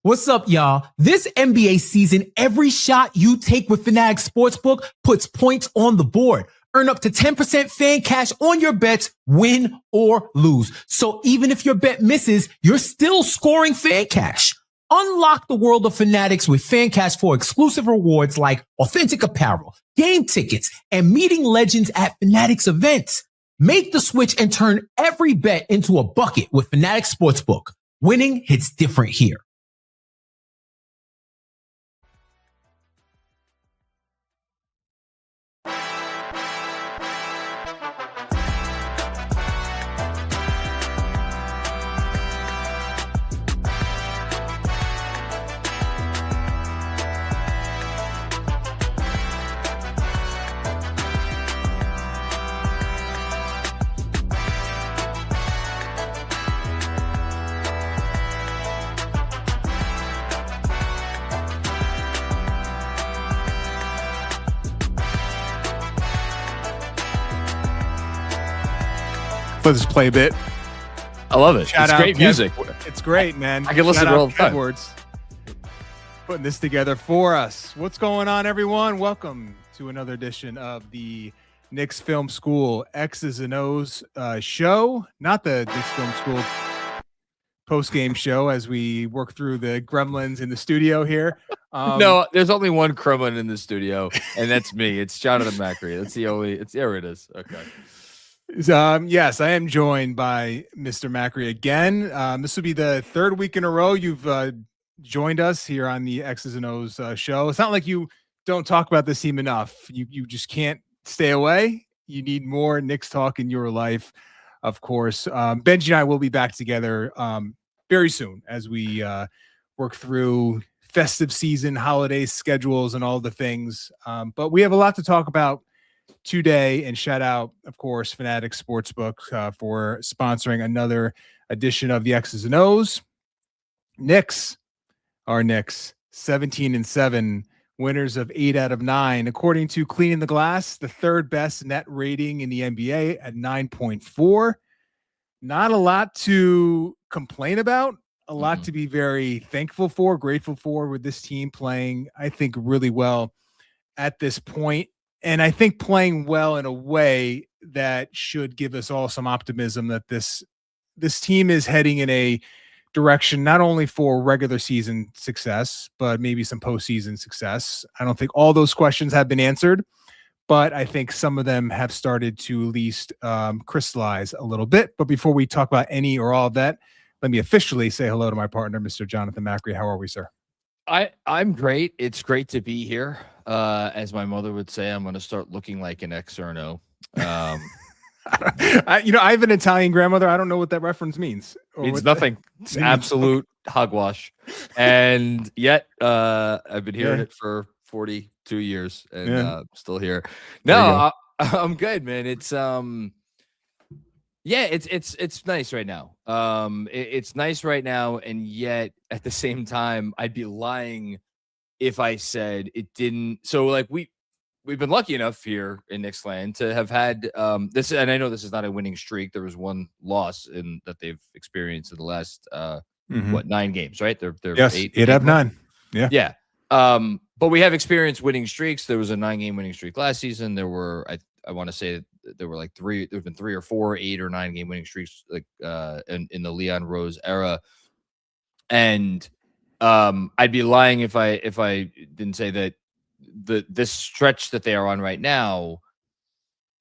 What's up, y'all? This NBA season, every shot you take with Fanatics Sportsbook puts points on the board. Earn up to 10% fan cash on your bets, win or lose. So even if your bet misses, you're still scoring fan cash. Unlock the world of Fanatics with FanCash for exclusive rewards like authentic apparel, game tickets, and meeting legends at Fanatics events. Make the switch and turn every bet into a bucket with Fanatics Sportsbook. Winning hits different here. Let's play a bit. I love it. Shout it's out great music. It's great, man. I can listen to it all the time. Edwards putting this together for us. What's going on, everyone? Welcome to another edition of the Knicks Film School X's and O's show. Not the Knicks Film School post-game show as we work through the gremlins in the studio here. No, there's only one gremlin in the studio, and that's me. It's Jonathan Macri. That's the only. There it is. Okay. Yes, I am joined by Mr. Macri again. This will be the third week in a row you've joined us here on the X's and O's show. It's not like you don't talk about this team enough. You just can't stay away. You need more Knicks talk in your life, of course. Benji and I will be back together very soon as we work through festive season, holiday schedules, and all the things. But we have a lot to talk about today, and shout out, of course, Fanatics Sportsbook for sponsoring another edition of the X's and O's. Knicks, 17-7, winners of 8 out of 9, according to Cleaning the Glass, the third best net rating in the NBA at 9.4. Not a lot to complain about, a lot to be very thankful for, grateful for, with this team playing, I think, really well at this point. And I think playing well in a way that should give us all some optimism that this team is heading in a direction not only for regular season success, but maybe some postseason success. I don't think all those questions have been answered, but I think some of them have started to at least crystallize a little bit. But before we talk about any or all of that, let me officially say hello to my partner, Mr. Jonathan Macri. How are we, sir? I'm great. It's great to be here. As my mother would say, I'm going to start looking like an X or an O. I have an Italian grandmother. I don't know what that reference means. It means nothing. It's absolute hogwash. And yet, I've been hearing it for 42 years and still here. No, I'm good, man. It's it's nice right now. It's nice right now, and yet at the same time, I'd be lying if I said it didn't. So like we've been lucky enough here in Knicks land to have had this, and I know this is not a winning streak. There was one loss in that they've experienced in the last 9 games, right? They're yes, 8 out of 9. Yeah. But we have experienced winning streaks. There was a 9-game winning streak last season. There were I want to say there were like 3. There've been 3 or 4 8 or 9 game winning streaks like in the Leon Rose era, and I'd be lying if I didn't say that this stretch that they are on right now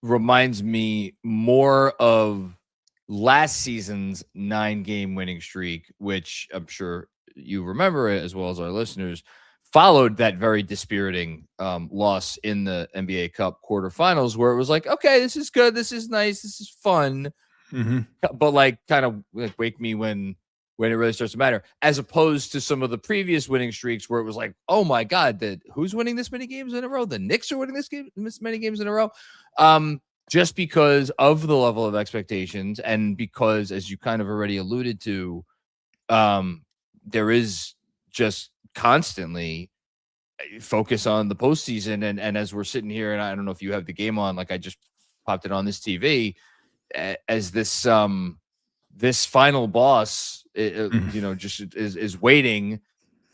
reminds me more of last season's 9-game winning streak, which I'm sure you remember it as well as our listeners, followed that very dispiriting loss in the NBA Cup quarterfinals, where it was like, okay, this is good, this is nice, this is fun, but like kind of like wake me when it really starts to matter, as opposed to some of the previous winning streaks where it was like, oh my God, who's winning this many games in a row? The Knicks are winning this many games in a row. Just because of the level of expectations, and because, as you kind of already alluded to, there is just constantly focus on the postseason. And as we're sitting here, and I don't know if you have the game on, like I just popped it on this TV, as this final boss, just is waiting.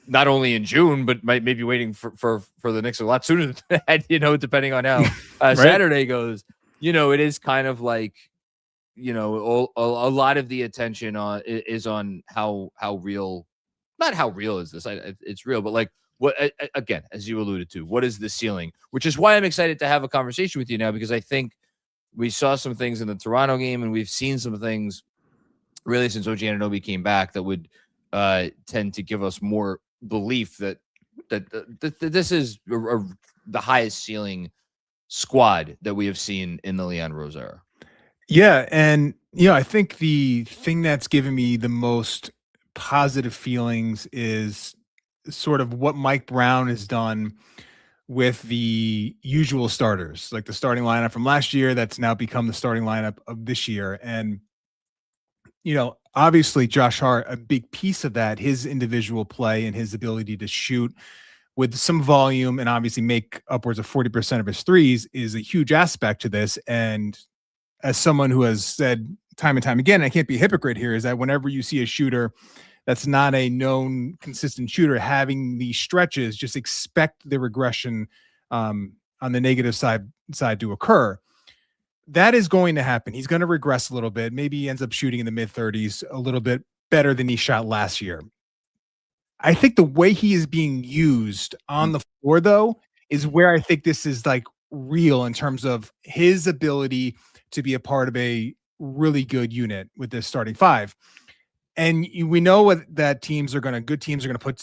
not only in June, but might maybe waiting for the Knicks a lot sooner than that, depending on how Right. Saturday goes. It is kind of like, a lot of the attention is on how real, not how real is this? It's real, but like what, again, as you alluded to, what is the ceiling? Which is why I'm excited to have a conversation with you now, because I think we saw some things in the Toronto game, and we've seen some things really since OG Anunoby came back that would tend to give us more belief that this is the highest ceiling squad that we have seen in the Leon Rose era. Yeah, and I think the thing that's given me the most positive feelings is sort of what Mike Brown has done with the usual starters, like the starting lineup from last year that's now become the starting lineup of this year. And obviously Josh Hart, a big piece of that, his individual play and his ability to shoot with some volume and obviously make upwards of 40% of his threes is a huge aspect to this. And as someone who has said time and time again, I can't be a hypocrite here, is that whenever you see a shooter that's not a known consistent shooter having these stretches, just expect the regression on the negative side to occur. That is going to happen. He's going to regress a little bit. Maybe he ends up shooting in the mid-30s, a little bit better than he shot last year. I think the way he is being used on the floor, though, is where I think this is like real in terms of his ability to be a part of a really good unit with this starting five. And we know that good teams are going to put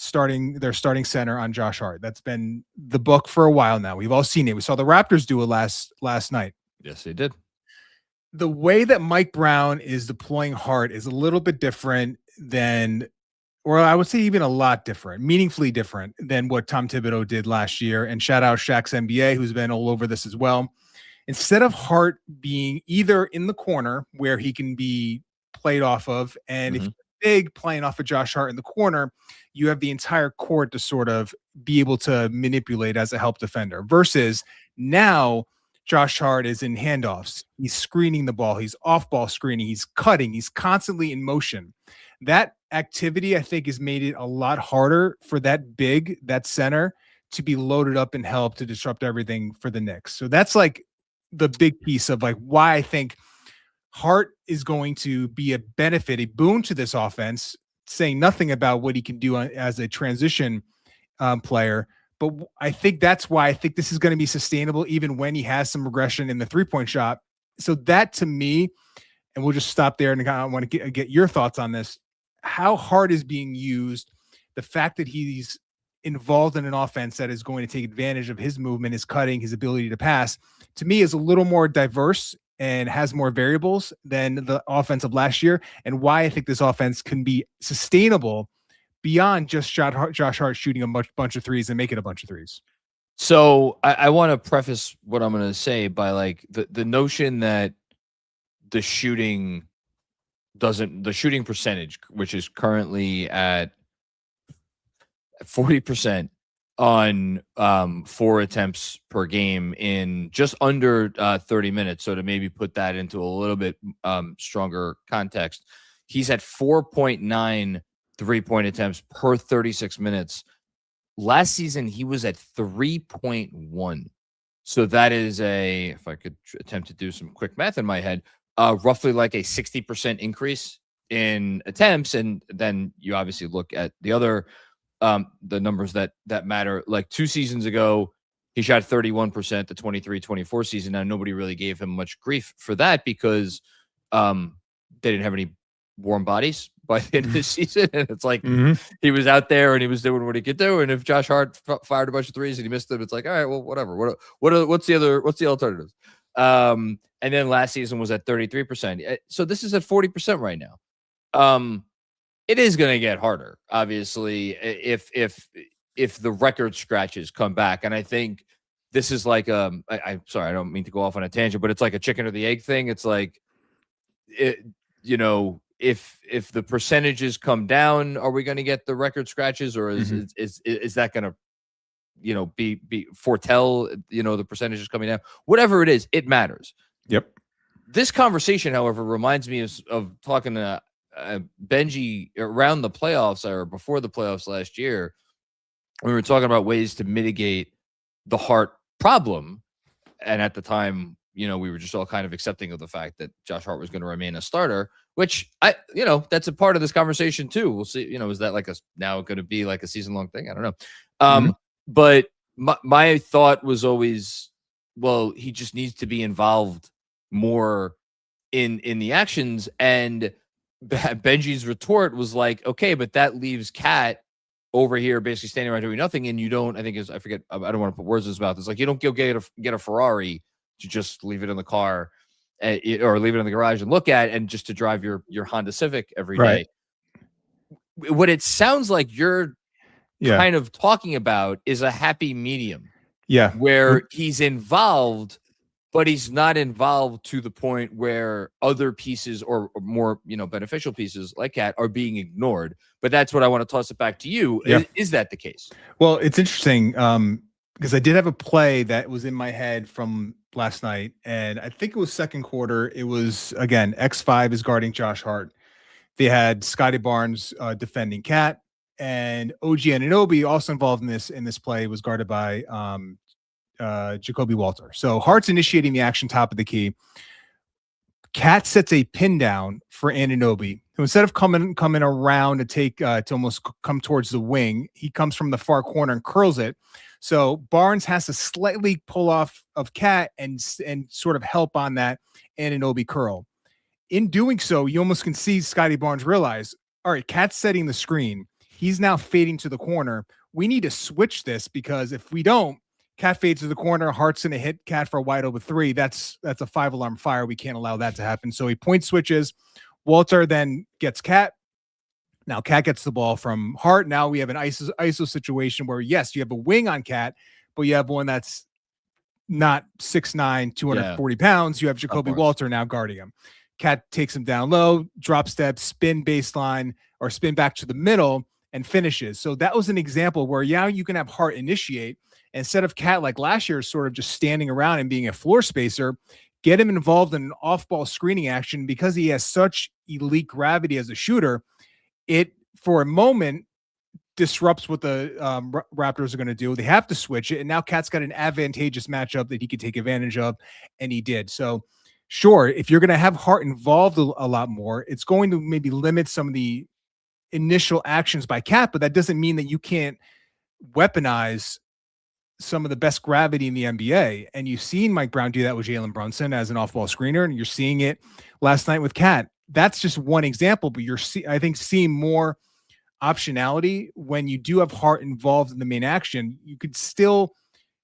their starting center on Josh Hart. That's been the book for a while now. We've all seen it. We saw the Raptors do it last night. Yes, they did. The way that Mike Brown is deploying Hart is a little bit different than, or I would say even a lot different, meaningfully different than what Tom Thibodeau did last year. And shout out Shaq's NBA, who's been all over this as well. Instead of Hart being either in the corner where he can be played off of, and if you're big playing off of Josh Hart in the corner, you have the entire court to sort of be able to manipulate as a help defender, versus now Josh Hart is in handoffs. He's screening the ball. He's off-ball screening. He's cutting. He's constantly in motion. That activity, I think, has made it a lot harder for that center, to be loaded up and help to disrupt everything for the Knicks. So that's like the big piece of like why I think Hart is going to be a benefit, a boon to this offense, saying nothing about what he can do as a transition player. But I think that's why I think this is going to be sustainable even when he has some regression in the three-point shot. So that, to me, and we'll just stop there, and I want to get your thoughts on this, how Hart is being used, the fact that he's involved in an offense that is going to take advantage of his movement, his cutting, his ability to pass, to me is a little more diverse and has more variables than the offense of last year, and why I think this offense can be sustainable beyond just Josh Hart shooting a bunch of threes and making a bunch of threes. So I want to preface what I'm going to say by like the notion that the shooting percentage, which is currently at 40% on 4 attempts per game in just under 30 minutes. So to maybe put that into a little bit stronger context, he's at 4.9 3-point attempts per 36 minutes. Last season, he was at 3.1. So that is if I could attempt to do some quick math in my head, roughly like a 60% increase in attempts. And then you obviously look at the other, the numbers that matter. Like 2 seasons ago, he shot 31% the 23-24 season. Now, nobody really gave him much grief for that because they didn't have any warm bodies by the end of the season. And it's like he was out there and he was doing what he could do. And if Josh Hart fired a bunch of threes and he missed them, it's like, all right, well, whatever. What's the alternatives? And then last season was at 33%. So this is at 40% right now. It is going to get harder, obviously, if the record scratches come back. And I think this is like I'm sorry, I don't mean to go off on a tangent, but it's like a chicken or the egg thing. It's like if the percentages come down, are we going to get the record scratches, or is that going to be foretell the percentages coming down? Whatever it is, it matters. Yep. This conversation, however, reminds me of talking to Benji around the playoffs or before the playoffs last year, we were talking about ways to mitigate the Hart problem. And at the time, we were just all kind of accepting of the fact that Josh Hart was going to remain a starter, which that's a part of this conversation too. We'll see, is that now going to be like a season-long thing? I don't know. But my thought was always, well, he just needs to be involved more in the actions. And Benji's retort was like, okay, but that leaves Cat over here basically standing around doing nothing. And you don't, I forget, I don't want to put words in his mouth. It's like, you don't go get a Ferrari to just leave it in the car or leave it in the garage and look at, and just to drive your Honda Civic every day. What it sounds like you're kind of talking about is a happy medium. Yeah. Where he's involved, but he's not involved to the point where other pieces or more, beneficial pieces like Cat are being ignored. But that's what I want to toss it back to you. Yeah. Is that the case? Well, it's interesting because I did have a play that was in my head from last night, and I think it was second quarter. It was, again, X5 is guarding Josh Hart. They had Scotty Barnes defending Cat, and OG Anunoby also involved in this play, was guarded by Jacoby Walter. So Hart's initiating the action top of the key. Cat sets a pin down for Anunoby, who instead of coming around to take to almost come towards the wing, he comes from the far corner and curls it. So Barnes has to slightly pull off of Cat and sort of help on that Anunoby curl. In doing so, you almost can see Scotty Barnes realize, all right, Cat's setting the screen. He's now fading to the corner. We need to switch this, because if we don't, Cat fades to the corner. Hart's going to hit Cat for a wide open three. That's a 5-alarm fire. We can't allow that to happen. So he point switches. Walter then gets Cat. Now Cat gets the ball from Hart. Now we have an ISO situation where, yes, you have a wing on Cat, but you have one that's not 6'9", 240 pounds. You have Jacoby Walter now guarding him. Cat takes him down low, drop step, spin baseline, or spin back to the middle, and finishes. So that was an example where, you can have Hart initiate. Instead of Cat like last year, sort of just standing around and being a floor spacer, get him involved in an off-ball screening action. Because he has such elite gravity as a shooter, it, for a moment, disrupts what the Raptors are going to do. They have to switch it, and now Cat's got an advantageous matchup that he could take advantage of, and he did. So, sure, if you're going to have Hart involved a lot more, it's going to maybe limit some of the initial actions by Cat, but that doesn't mean that you can't weaponize some of the best gravity in the NBA. And you've seen Mike Brown do that with Jalen Brunson as an off-ball screener, and you're seeing it last night with Cat. That's just one example, but I think seeing more optionality when you do have Hart involved in the main action. You could still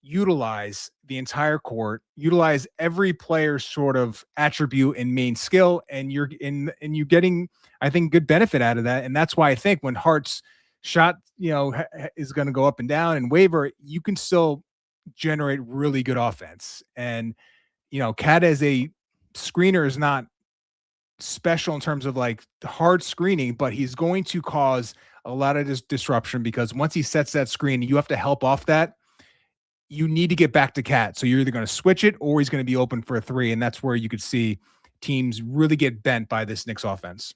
utilize the entire court, utilize every player's sort of attribute and main skill, and you're getting, I think, good benefit out of that. And that's why I think when Hart's shot, is going to go up and down and waver, you can still generate really good offense. And, Cat as a screener is not special in terms of like hard screening, but he's going to cause a lot of disruption, because once he sets that screen, you have to help off that. You need to get back to Cat. So you're either going to switch it or he's going to be open for a three. And that's where you could see teams really get bent by this Knicks offense.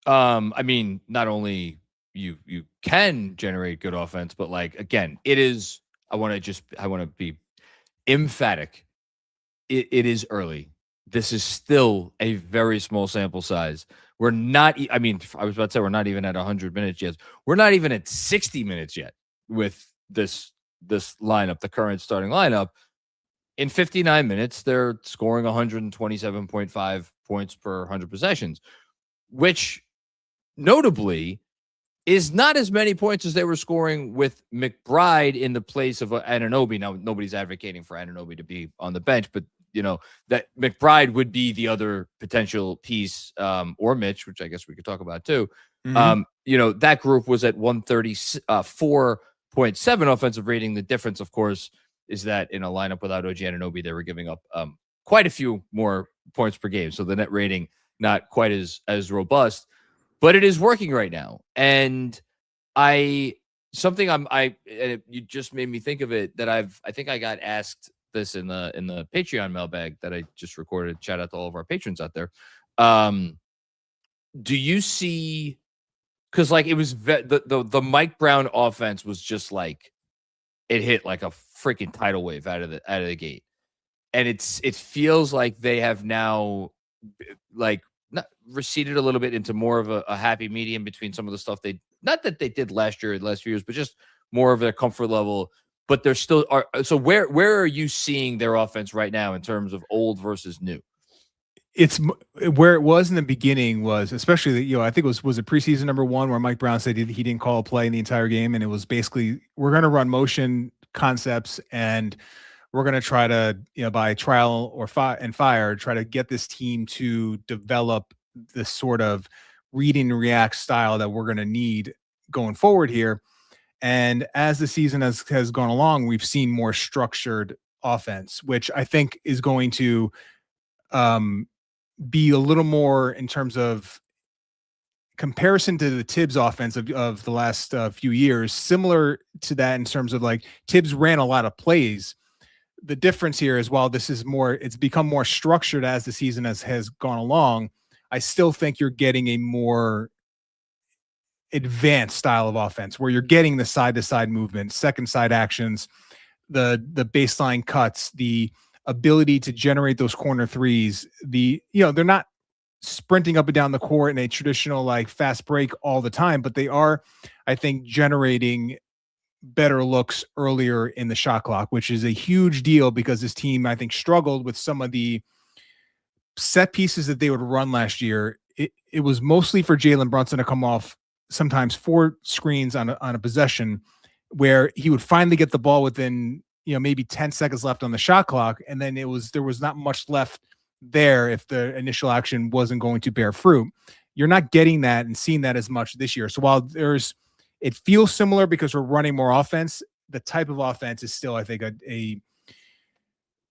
I mean, not only you can generate good offense, but again, it is, I want to be emphatic. It is early. This is still a very small sample size. We're not, I was about to say, we're not even at 100 minutes yet. We're not even at 60 minutes yet with this lineup, the current starting lineup. In 59 minutes, they're scoring 127.5 points per 100 possessions, which notably is not as many points as they were scoring with McBride in the place of Anunoby. Now, nobody's advocating for Anunoby to be on the bench, but that McBride would be the other potential piece, or Mitch, which I guess we could talk about too. Mm-hmm. That group was at 134.7 offensive rating. The difference, of course, is that in a lineup without OG Anunoby, they were giving up quite a few more points per game. So the net rating, not quite as robust, but it is working right now. And you just made me think of it, that I think I got asked this in the Patreon mailbag that I just recorded. Shout out to all of our patrons out there. Do you see because like it was the Mike Brown offense was just like it hit like a freaking tidal wave out of the gate, and it feels like they have now like not receded a little bit into more of a happy medium between some of the stuff not that they did last year, the last few years, but just more of their comfort level. But they're still are. So where are you seeing their offense right now in terms of old versus new? It's where it was in the beginning was especially, I think it was a preseason number 1 where Mike Brown said he didn't call a play in the entire game. And it was basically, we're going to run motion concepts and we're going to try to, by trial or fire, try to get this team to develop this sort of read and react style that we're going to need going forward here. And as the season has gone along, we've seen more structured offense, which I think is going to be a little more in terms of comparison to the Tibbs offense of the last few years, similar to that in terms of like Tibbs ran a lot of plays. The difference here is while this is it's become more structured as the season has gone along, I still think you're getting a more advanced style of offense where you're getting the side-to-side movement, second side actions, the baseline cuts, the ability to generate those corner threes. They're not sprinting up and down the court in a traditional like fast break all the time, but they are, I think, generating better looks earlier in the shot clock, which is a huge deal because this team, I think, struggled with some of the set pieces that they would run last year. It was mostly for Jalen Brunson to come off sometimes 4 screens on a possession where he would finally get the ball within, maybe 10 seconds left on the shot clock. And then there was not much left there if the initial action wasn't going to bear fruit. You're not getting that and seeing that as much this year. So while it feels similar because we're running more offense, the type of offense is still, I think, a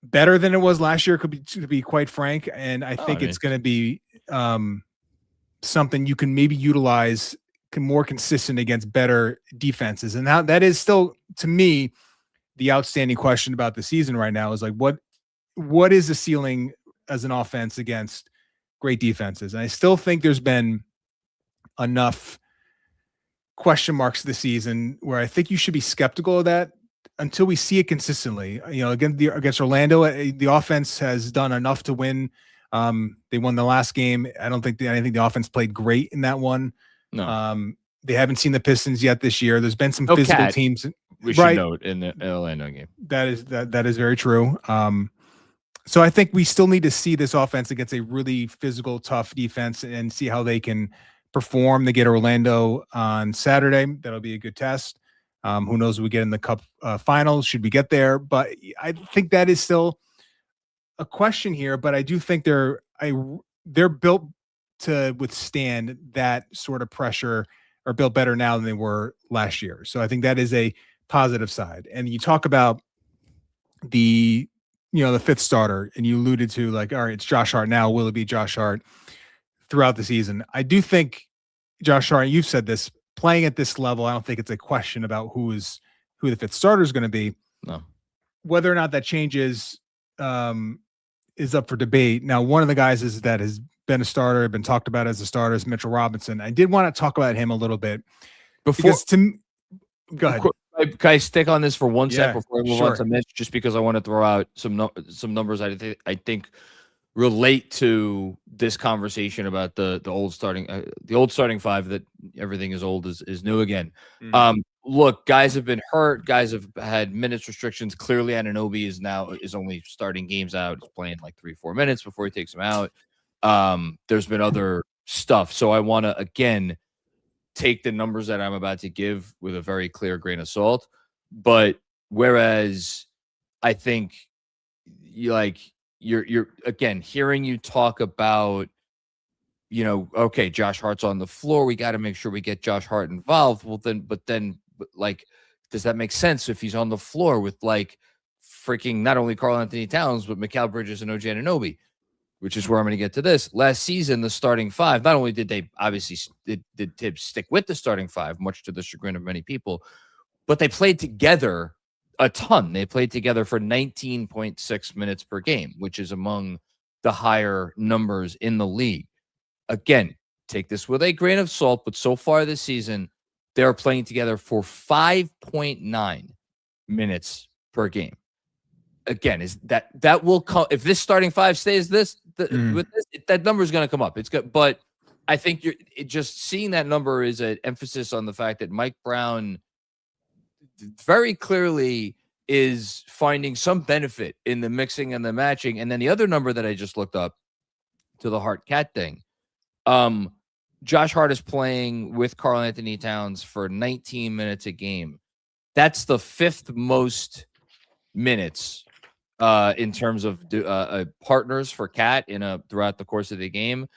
better than it was last year, to be quite frank. And I think it's going to be something you can maybe utilize more consistent against better defenses. And that is still, to me, the outstanding question about the season right now is like, what is the ceiling as an offense against great defenses? And I still think there's been enough question marks this season where I think you should be skeptical of that until we see it consistently. Against Orlando, the offense has done enough to win. They won the last game. I think the offense played great in that one. No. They haven't seen the Pistons yet this year. There's been some physical teams. We should note in the Orlando game. That is very true. So I think we still need to see this offense against a really physical, tough defense and see how they can perform. They get Orlando on Saturday. That'll be a good test. Who knows what we get in the Cup finals, should we get there. But I think that is still a question here. But I do think they're built to withstand that sort of pressure, or built better now than they were last year. So I think that is a positive side. And you talk about the fifth starter, and you alluded to like, all right, it's Josh Hart now. Will it be Josh Hart throughout the season? I do think Josh Hart, you've said this, playing at this level, I don't think it's a question about who the fifth starter is going to be. No. Whether or not that changes is up for debate. Now, one of the guys that has been a starter, been talked about as a starter, is Mitchell Robinson. I did want to talk about him a little bit. Go ahead. Can I stick on this for 1 sec before we move on to Mitch? Just because I want to throw out some numbers I think relate to this conversation about the old starting five, that everything is old is new again. Mm-hmm. Look, guys have been hurt. Guys have had minutes restrictions. Clearly, Anunoby is only starting games out. He's playing like 3-4 minutes before he takes them out. There's been other stuff. So I want to, again, take the numbers that I'm about to give with a very clear grain of salt. But whereas I think you're again, hearing you talk about, okay, Josh Hart's on the floor. We got to make sure we get Josh Hart involved. Well, but does that make sense if he's on the floor with like freaking not only Karl Anthony Towns, but Mikal Bridges and OG Anunoby? Which is where I'm going to get to this. Last season, the starting five, not only did they obviously did Tibbs stick with the starting five, much to the chagrin of many people, but they played together a ton. They played together for 19.6 minutes per game, which is among the higher numbers in the league. Again, take this with a grain of salt, but so far this season, they're playing together for 5.9 minutes per game. Again, is that will come if this starting five stays with this, that number is going to come up. It's good, but I think just seeing that number is an emphasis on the fact that Mike Brown very clearly is finding some benefit in the mixing and the matching. And then the other number that I just looked up to the Hart Cat thing, Josh Hart is playing with Karl Anthony Towns for 19 minutes a game. That's the fifth most minutes in terms of partners for Cat throughout the course of the game.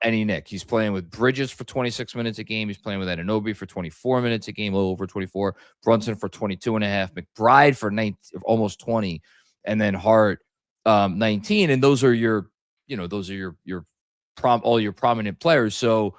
Any Nick. He's playing with Bridges for 26 minutes a game. He's playing with Anunoby for 24 minutes a game, a little over 24. Brunson for 22 and a half. McBride for almost 20, and then Hart 19. And those are your all your prominent players. So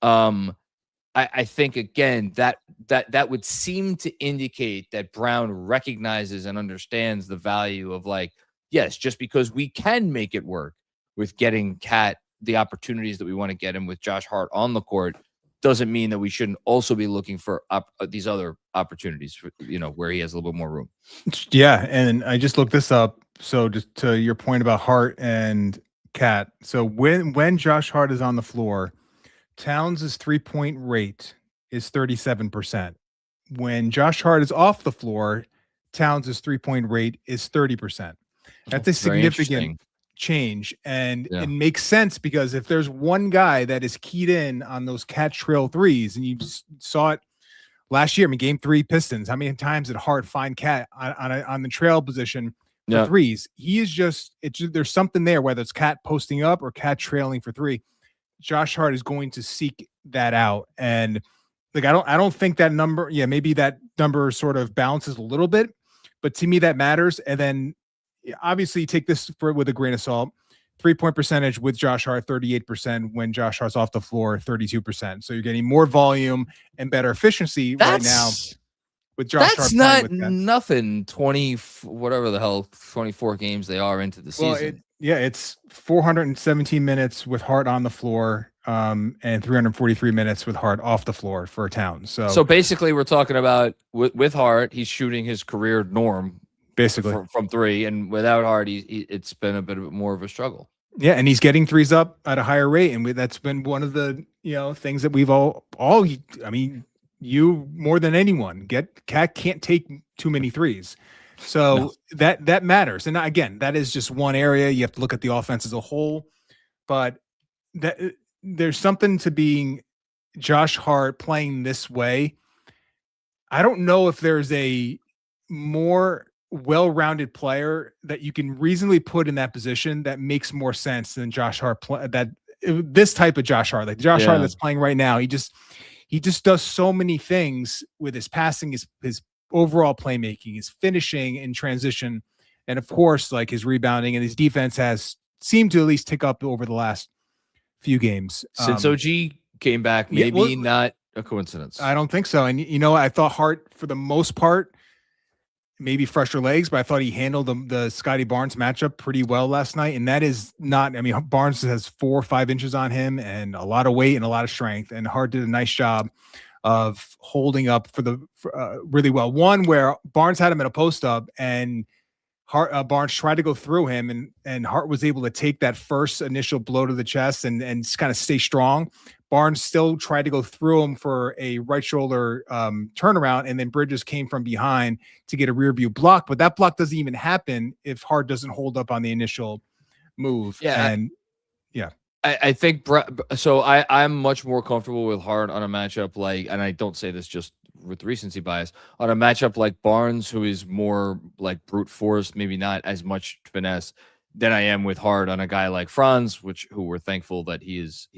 I think again that would seem to indicate that Brown recognizes and understands the value of, like, yes, just because we can make it work with getting Cat the opportunities that we want to get him with Josh Hart on the court, doesn't mean that we shouldn't also be looking for these other opportunities for, where he has a little bit more room. Yeah, and I just looked this up. So just to your point about Hart and Cat. So when Josh Hart is on the floor, Towns' 3-point rate is 37%. When Josh Hart is off the floor, Towns' 3-point rate is 30%. That's a significant change, and it makes sense because if there's one guy that is keyed in on those Cat trail threes, and you just saw it last year, I mean, Game 3 Pistons, how many times did Hart find Cat on the trail position for threes? He is there's something there, whether it's Cat posting up or Cat trailing for three. Josh Hart is going to seek that out, and like I don't think that number. Yeah, maybe that number sort of bounces a little bit, but to me that matters. And then obviously take this with a grain of salt. 3-point percentage with Josh Hart, 38%. When Josh Hart's off the floor, 32%. So you're getting more volume and better efficiency right now with Josh Hart. That's not nothing. 24 games they are into the season. It's 417 minutes with Hart on the floor, and 343 minutes with Hart off the floor for Towns. So basically, we're talking about with Hart, he's shooting his career norm. Basically from three, and without Hart, it's been a bit more of a struggle. Yeah, and he's getting threes up at a higher rate, and that's been one of the things that we've all. I mean, you more than anyone Cat can't take too many threes, so that matters. And again, that is just one area. You have to look at the offense as a whole, but there's something to being Josh Hart playing this way. I don't know if there's a more well-rounded player that you can reasonably put in that position that makes more sense than Josh Hart. This type of Josh Hart, like Josh Hart that's playing right now, he just does so many things with his passing, his overall playmaking, his finishing in transition, and of course, like his rebounding, and his defense has seemed to at least tick up over the last few games since OG came back. Maybe not a coincidence. I don't think so. And I thought Hart, for the most part, maybe fresher legs, but I thought he handled the Scotty Barnes matchup pretty well last night. And that is not, I mean, Barnes has 4 or 5 inches on him and a lot of weight and a lot of strength. And Hart did a nice job of holding up for really well. One where Barnes had him in a post up, and Barnes tried to go through him, and Hart was able to take that first initial blow to the chest and kind of stay strong. Barnes still tried to go through him for a right shoulder turnaround, and then Bridges came from behind to get a rear view block. But that block doesn't even happen if Hart doesn't hold up on the initial move. I think so. I'm much more comfortable with Hart on a matchup like, and I don't say this just with recency bias, on a matchup like Barnes, who is more like brute force, maybe not as much finesse, than I am with Hart on a guy like Franz, who we're thankful that he is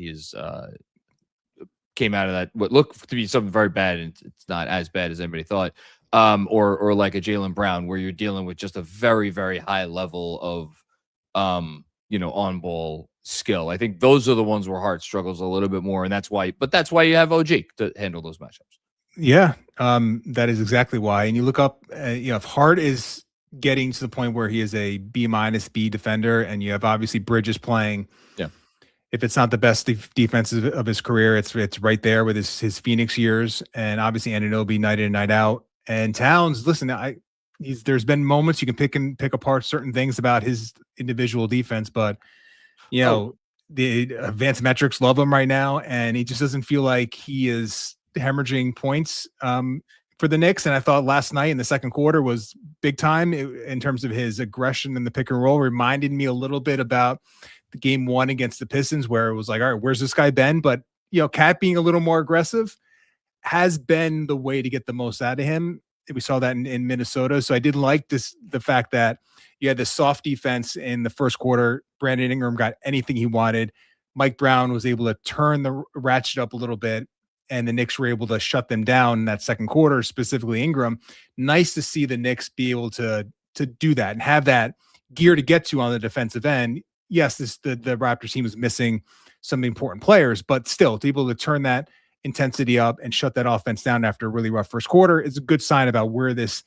came out of that what looked to be something very bad, and it's not as bad as anybody thought. Or like a Jaylen Brown, where you're dealing with just a very, very high level of on ball skill. I think those are the ones where Hart struggles a little bit more, and that's why you have OG to handle those matchups. Yeah, that is exactly why. And you look up, if Hart is getting to the point where he is a B- B defender, and you have obviously Bridges playing if it's not the best defense of his career, it's right there with his Phoenix years, and obviously Anunoby night in and night out. And Towns, listen, there's been moments you can pick apart certain things about his individual defense, but the advanced metrics love him right now, and he just doesn't feel like he is hemorrhaging points for the Knicks. And I thought last night in the second quarter was big time in terms of his aggression in the pick and roll. Reminded me a little bit about the game one against the Pistons, where it was like, all right, where's this guy been? But Cat being a little more aggressive has been the way to get the most out of him. We saw that in Minnesota. So I did like the fact that you had this soft defense in the first quarter. Brandon Ingram got anything he wanted. Mike Brown was able to turn the ratchet up a little bit, and the Knicks were able to shut them down in that second quarter, specifically Ingram. Nice to see the Knicks be able to do that and have that gear to get to on the defensive end. Yes, the Raptors team was missing some important players, but still to be able to turn that intensity up and shut that offense down after a really rough first quarter is a good sign about where this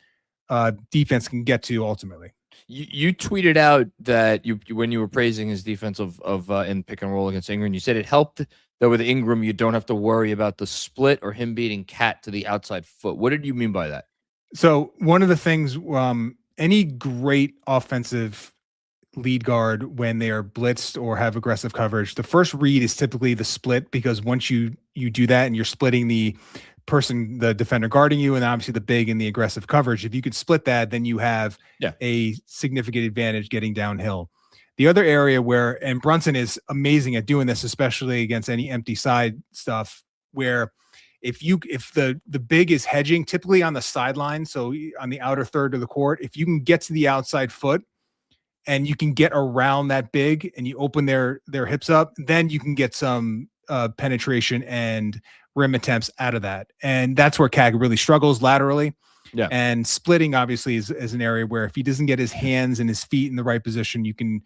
defense can get to ultimately. You tweeted out that when you were praising his defense of in pick and roll against Ingram, you said it helped that with Ingram you don't have to worry about the split or him beating Cat to the outside foot. What did you mean by that? So one of the things, any great offensive lead guard, when they are blitzed or have aggressive coverage, the first read is typically the split, because once you do that and you're splitting the defender guarding you, and obviously the big and the aggressive coverage, if you could split that, then you have a significant advantage getting downhill. The other area and Brunson is amazing at doing this, especially against any empty side stuff, where if the big is hedging typically on the sideline, so on the outer third of the court, if you can get to the outside foot and you can get around that big and you open their hips up, then you can get some penetration and rim attempts out of that. And that's where CAG really struggles laterally. Yeah. And splitting obviously is an area where if he doesn't get his hands and his feet in the right position, you can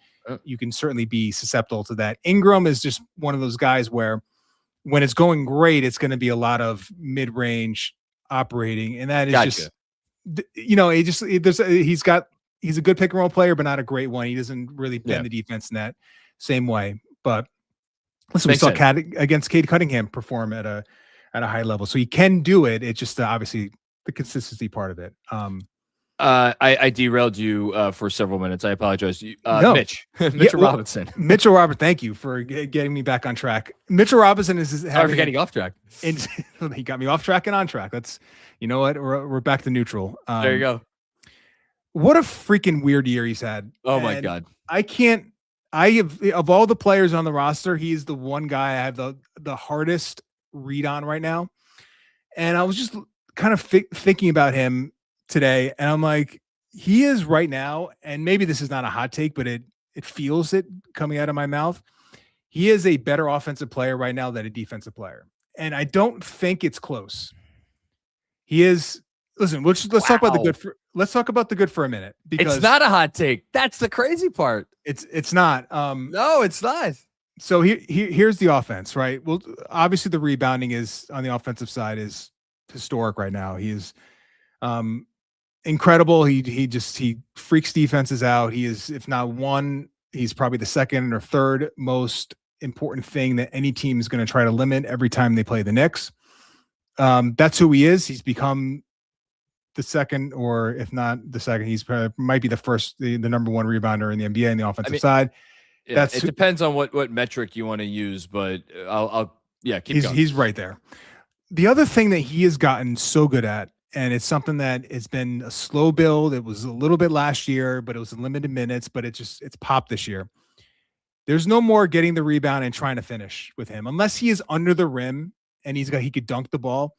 certainly be susceptible to that. Ingram is just one of those guys where when it's going great, it's going to be a lot of mid-range operating. And that is he's a good pick and roll player, but not a great one. He doesn't really bend the defense in that same way. But listen, we saw Cat against Cade Cunningham perform at a high level, so he can do it. It's just obviously the consistency part of it. I derailed you for several minutes. I apologize. Mitchell Robinson. Mitchell Robinson. Thank you for getting me back on track. Mitchell Robinson is sorry for getting off track. He got me off track and on track. That's, you know what? We're back to neutral. There you go. What a freaking weird year he's had. Oh my God. Of all the players on the roster, he's the one guy I have the hardest read on right now. And I was just kind of thinking about him today, and I'm like, he is right now, and maybe this is not a hot take, but it feels it coming out of my mouth. He is a better offensive player right now than a defensive player. And I don't think it's close. He is. Listen, let's talk about the good. Let's talk about the good for a minute, because it's not a hot take. That's the crazy part. It's not. No, it's not. So here's the offense, right? Well, obviously the rebounding is on the offensive side is historic right now. He is incredible. He freaks defenses out. He is, if not one, he's probably the second or third most important thing that any team is going to try to limit every time they play the Knicks. That's who he is. He's become the second, or if not the second, he's might be the first, the number one rebounder in the NBA on the offensive side. Yeah, it depends on what metric you want to use, but keep going. He's right there. The other thing that he has gotten so good at, and it's something that has been a slow build. It was a little bit last year, but it was limited minutes, but it's popped this year. There's no more getting the rebound and trying to finish with him, unless he is under the rim and he could dunk the ball.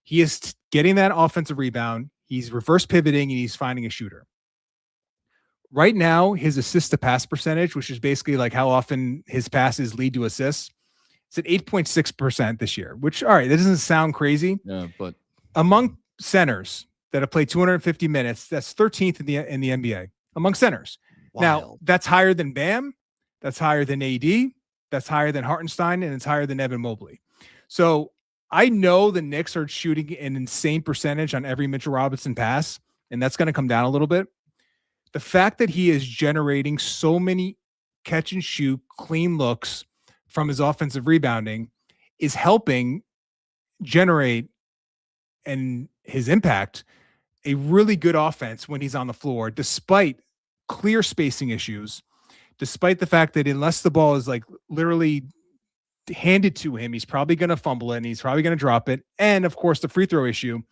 He is getting that offensive rebound. He's reverse pivoting and he's finding a shooter. Right now, his assist to pass percentage, which is basically like how often his passes lead to assists, it's at 8.6% this year, which, all right, that doesn't sound crazy. Yeah, but among centers that have played 250 minutes, that's 13th in the NBA among centers. Wild. Now, that's higher than Bam, that's higher than AD, that's higher than Hartenstein, and it's higher than Evan Mobley. So I know the Knicks are shooting an insane percentage on every Mitchell Robinson pass, and that's going to come down a little bit. The fact that he is generating so many catch and shoot clean looks from his offensive rebounding is helping generate and his impact a really good offense when he's on the floor, despite clear spacing issues, despite the fact that unless the ball is like literally handed to him, he's probably going to fumble it and he's probably going to drop it. And of course, the free throw issue,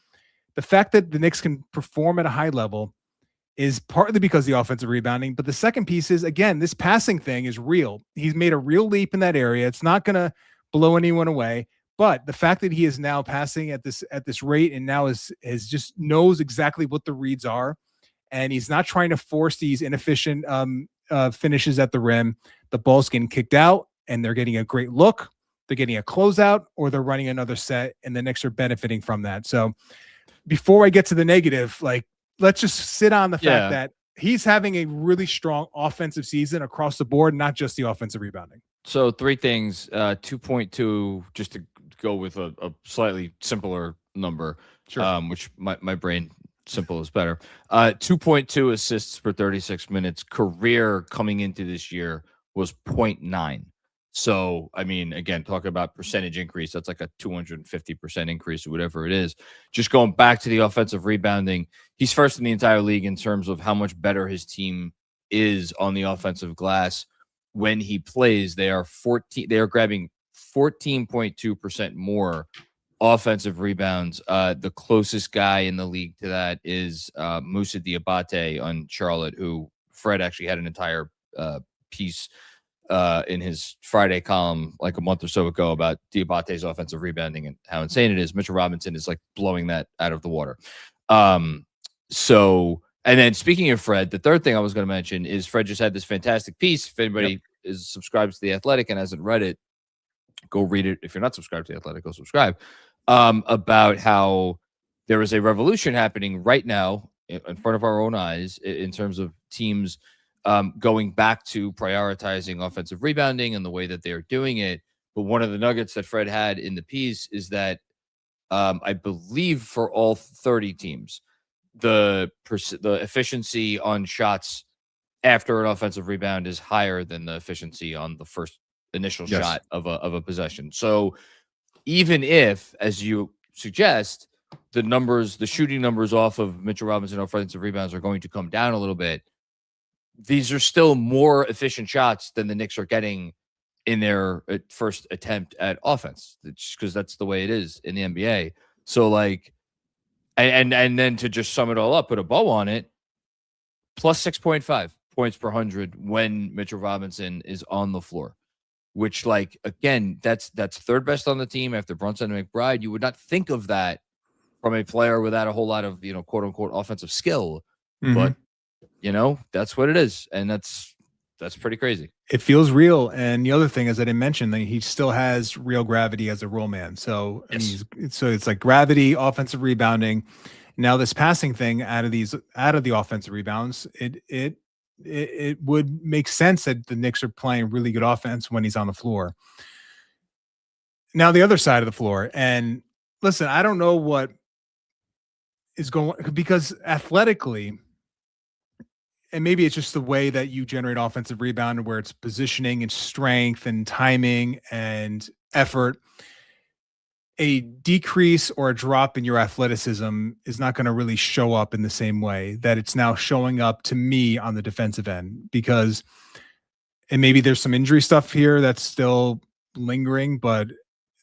the fact that the Knicks can perform at a high level is partly because of the offensive rebounding. But the second piece is, again, this passing thing is real. He's made a real leap in that area. It's not going to blow anyone away. But the fact that he is now passing at this rate and now is just knows exactly what the reads are, and he's not trying to force these inefficient finishes at the rim. The ball's getting kicked out, and they're getting a great look. They're getting a closeout, or they're running another set, and the Knicks are benefiting from that. So before I get to the negative, like, let's just sit on the fact that he's having a really strong offensive season across the board, not just the offensive rebounding. So 3 things, 2.2, just to go with a slightly simpler number, which my brain simple is better. 2.2 assists per 36 minutes. Career coming into this year was 0.9. So, I mean, again, talking about percentage increase, that's like a 250% increase or whatever it is. Just going back to the offensive rebounding, he's first in the entire league in terms of how much better his team is on the offensive glass. When he plays, they are grabbing 14.2% more offensive rebounds. The closest guy in the league to that is Moussa Diabate on Charlotte, who Fred actually had an entire piece in his Friday column like a month or so ago about Diabate's offensive rebounding and how insane it is. Mitchell Robinson is like blowing that out of the water. And then speaking of Fred, the third thing I was going to mention is Fred just had this fantastic piece. If anybody is subscribed to The Athletic and hasn't read it, go read it. If you're not subscribed to The Athletic, go subscribe. About how there is a revolution happening right now in front of our own eyes in terms of teams going back to prioritizing offensive rebounding and the way that they're doing it. But one of the nuggets that Fred had in the piece is that I believe for all 30 teams, the efficiency on shots after an offensive rebound is higher than the efficiency on the first initial shot of a possession. So even if, as you suggest, the shooting numbers off of Mitchell Robinson offensive rebounds are going to come down a little bit, these are still more efficient shots than the Knicks are getting in their first attempt at offense, because that's the way it is in the NBA. So like, and then to just sum it all up, put a bow on it, plus 6.5 points per 100 when Mitchell Robinson is on the floor, which, like, again, that's third best on the team after Brunson and McBride. You would not think of that from a player without a whole lot of, quote unquote offensive skill, but that's what it is. And that's pretty crazy. It feels real. And the other thing is that I mentioned that he still has real gravity as a roll man. So, so it's like gravity, offensive rebounding. Now this passing thing out of the offensive rebounds, it would make sense that the Knicks are playing really good offense when he's on the floor. Now the other side of the floor, and listen, I don't know what is going, because athletically, and maybe it's just the way that you generate offensive rebound, where it's positioning and strength and timing and effort. A decrease or a drop in your athleticism is not going to really show up in the same way that it's now showing up to me on the defensive end, because, and maybe there's some injury stuff here that's still lingering, but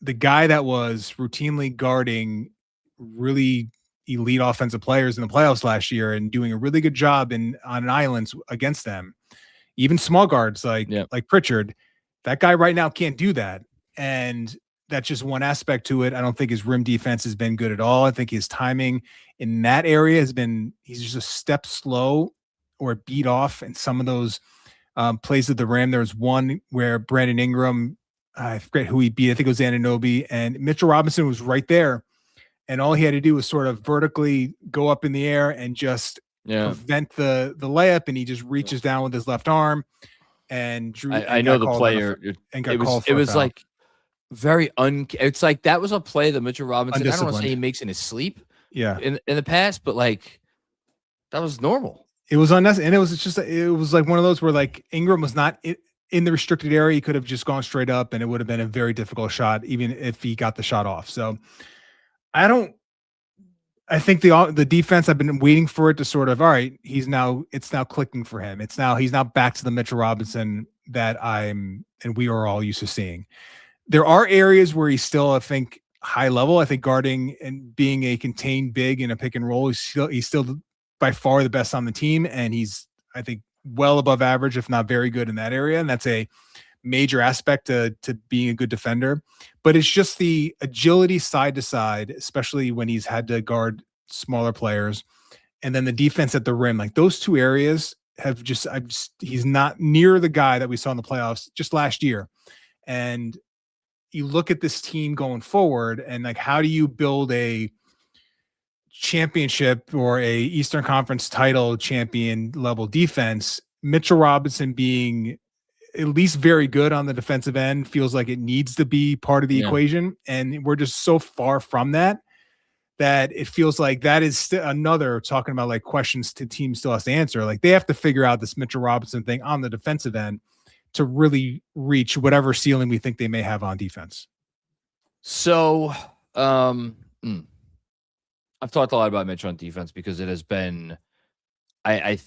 the guy that was routinely guarding really elite offensive players in the playoffs last year and doing a really good job on islands against them, even small guards like Pritchard, that guy right now can't do that. And that's just one aspect to it. I don't think his rim defense has been good at all. I think his timing in that area he's just a step slow or beat off in some of those plays at the rim. There was one where Brandon Ingram, I forget who he beat. I think it was Anunoby, and Mitchell Robinson was right there. And all he had to do was sort of vertically go up in the air and just prevent the layup. And he just reaches down with his left arm and drew. I know the player. It was like very it's like that was a play that Mitchell Robinson, I don't want to say he makes in his sleep. Yeah. In the past, but like that was normal. It was unnecessary. And it was like one of those where like Ingram was not in the restricted area, he could have just gone straight up and it would have been a very difficult shot, even if he got the shot off. So I think the defense, I've been waiting for it to sort of, all right, it's now clicking for him. He's now back to the Mitchell Robinson that we are all used to seeing. There are areas where he's still, I think, high level. I think guarding and being a contained big in a pick and roll, he's still by far the best on the team. And he's, I think, well above average, if not very good in that area. And that's a major aspect to being a good defender. But it's just the agility side to side, especially when he's had to guard smaller players. And then the defense at the rim, like those two areas have he's not near the guy that we saw in the playoffs just last year. And you look at this team going forward and like, how do you build a championship or a Eastern Conference title champion level defense? Mitchell Robinson being at least very good on the defensive end feels like it needs to be part of the equation. And we're just so far from that it feels like that is another talking about like questions to teams still has to answer. Like they have to figure out this Mitchell Robinson thing on the defensive end to really reach whatever ceiling we think they may have on defense. So I've talked a lot about Mitch on defense because it has been, I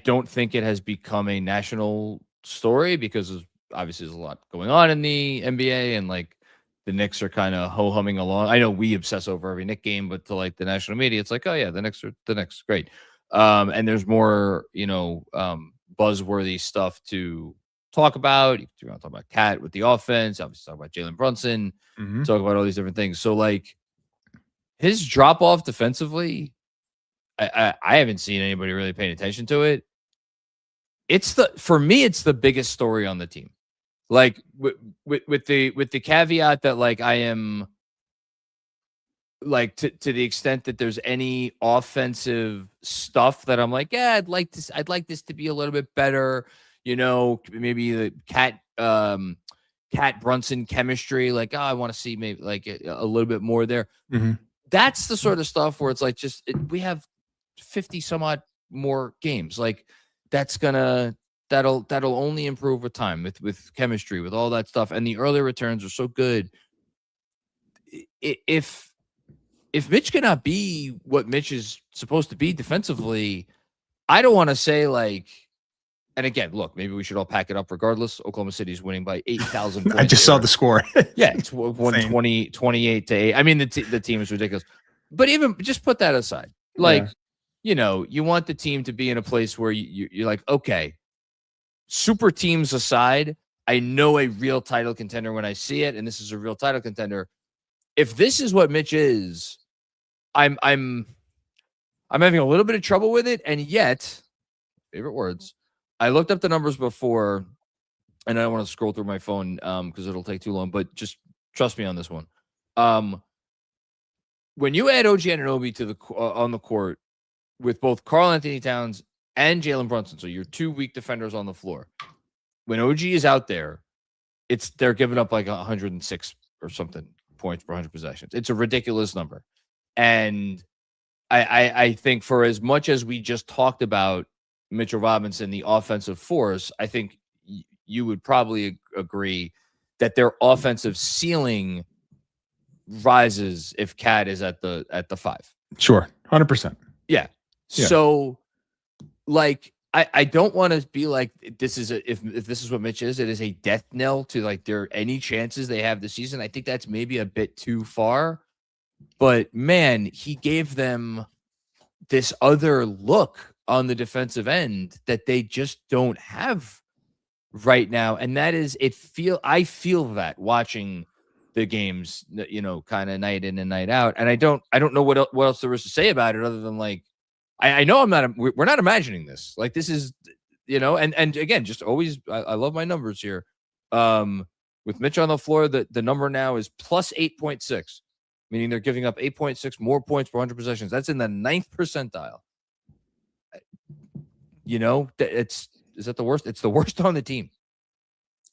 don't think it has become a national story because obviously there's a lot going on in the NBA and like the Knicks are kind of ho-humming along. I know we obsess over every Knicks game, but to like the national media, it's like, oh yeah, the Knicks are the Knicks. Great. And there's more, buzzworthy stuff to talk about. You want to talk about Cat with the offense, obviously talk about Jalen Brunson, talk about all these different things. So like his drop off defensively, I haven't seen anybody really paying attention to it. For me, it's the biggest story on the team. Like with the caveat that like I am like to the extent that there's any offensive stuff that I'm like, yeah, I'd like this to be a little bit better. Maybe the Cat Brunson chemistry. Like, I want to see maybe like a little bit more there. That's the sort of stuff where it's like we have 50 some odd more games. Like that'll only improve with time, with chemistry, with all that stuff. And the early returns are so good. If Mitch cannot be what Mitch is supposed to be defensively, I don't want to say like, and again, look, maybe we should all pack it up regardless. Oklahoma City's winning by 8,000 points. I just saw the score. Yeah, it's 120, 28 to 8. I mean, the team is ridiculous. But even just put that aside. Like, you want the team to be in a place where you're like, okay, super teams aside, I know a real title contender when I see it, and this is a real title contender. If this is what Mitch is, I'm having a little bit of trouble with it, and yet, favorite words, I looked up the numbers before, and I don't want to scroll through my phone because it'll take too long, but just trust me on this one. When you add OG Anunoby to on the court with both Karl Anthony Towns and Jalen Brunson, so your two weak defenders on the floor, when OG is out there, they're giving up like 106 or something points per 100 possessions. It's a ridiculous number. And I think for as much as we just talked about Mitchell Robinson, the offensive force, I think you would probably agree that their offensive ceiling rises if Cat is at the 5. Sure. 100%. Yeah. So like, I don't want to be like, this is if this is what Mitch is, it is a death knell to like any chances they have this season. I think that's maybe a bit too far, but man, he gave them this other look on the defensive end that they just don't have right now. And that is, I feel that watching the games, kind of night in and night out. And I don't know what else there is to say about it other than like, I know we're not imagining this. Like this is, and again, just always, I love my numbers here. With Mitch on the floor, the number now is plus 8.6, meaning they're giving up 8.6 more points per 100 possessions. That's in the 9th percentile. Is that the worst? It's the worst on the team.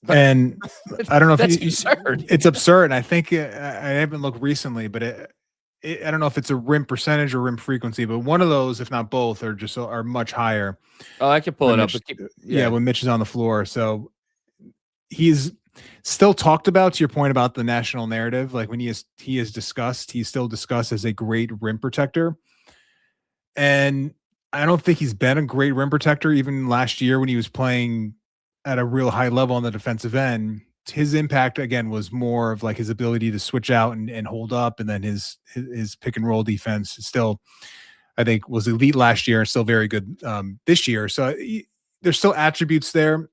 And I don't know if that's absurd. It's absurd. And I think I haven't looked recently, but I don't know if it's a rim percentage or rim frequency, but one of those, if not both, are much higher. Oh, I can pull it up. When Mitch is on the floor. So he's still talked about, to your point about the national narrative, like when he's still discussed as a great rim protector. And I don't think he's been a great rim protector even last year when he was playing at a real high level on the defensive end. His impact again was more of like his ability to switch out and hold up, and then his pick and roll defense still, I think, was elite last year and still very good this year. So there's still attributes there.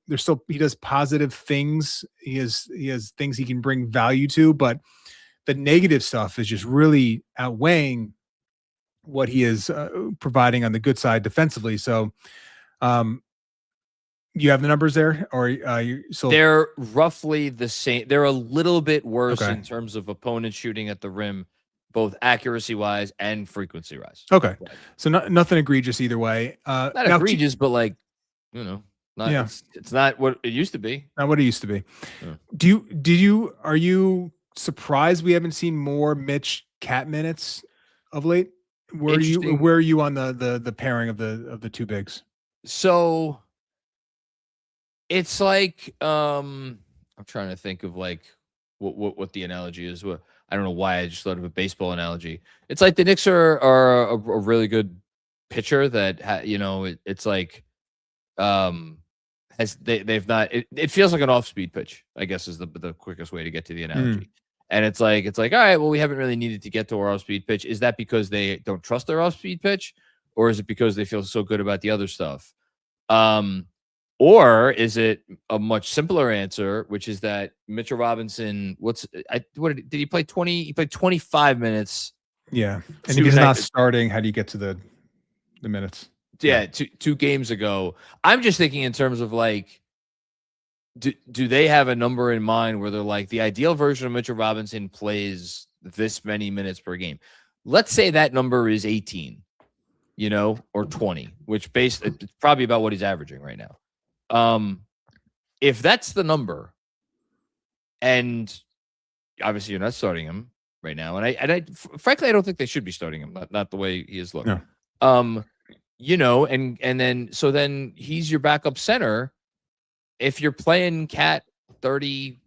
He does positive things. He has things he can bring value to, but the negative stuff is just really outweighing what he is providing on the good side defensively. So, you have the numbers there, or they're roughly the same. They're a little bit worse in terms of opponents shooting at the rim, both accuracy wise and frequency wise. Okay. So nothing egregious either way. Not egregious, but like, it's not what it used to be. Not what it used to be. Yeah. Are you surprised we haven't seen more Mitch Cat minutes of late? Where are you on the pairing of the two bigs? So it's like I'm trying to think of like what the analogy is. I don't know why I just thought of a baseball analogy. It's like the Knicks are a really good pitcher that it's like they've not. It feels like an off-speed pitch, I guess, is the quickest way to get to the analogy. And it's like all right, well, we haven't really needed to get to our off-speed pitch. Is that because they don't trust their off-speed pitch, or is it because they feel so good about the other stuff? Or is it a much simpler answer, which is that Mitchell Robinson, did he play 20? He played 25 minutes. Yeah. And if he's not starting, how do you get to the minutes? Yeah, two games ago. I'm just thinking in terms of like, do they have a number in mind where they're like, the ideal version of Mitchell Robinson plays this many minutes per game? Let's say that number is 18, or 20, which it's probably about what he's averaging right now. If that's the number, and obviously you're not starting him right now, and I frankly I don't think they should be starting him, not the way he is looking. No. And then he's your backup center. If you're playing Cat 30,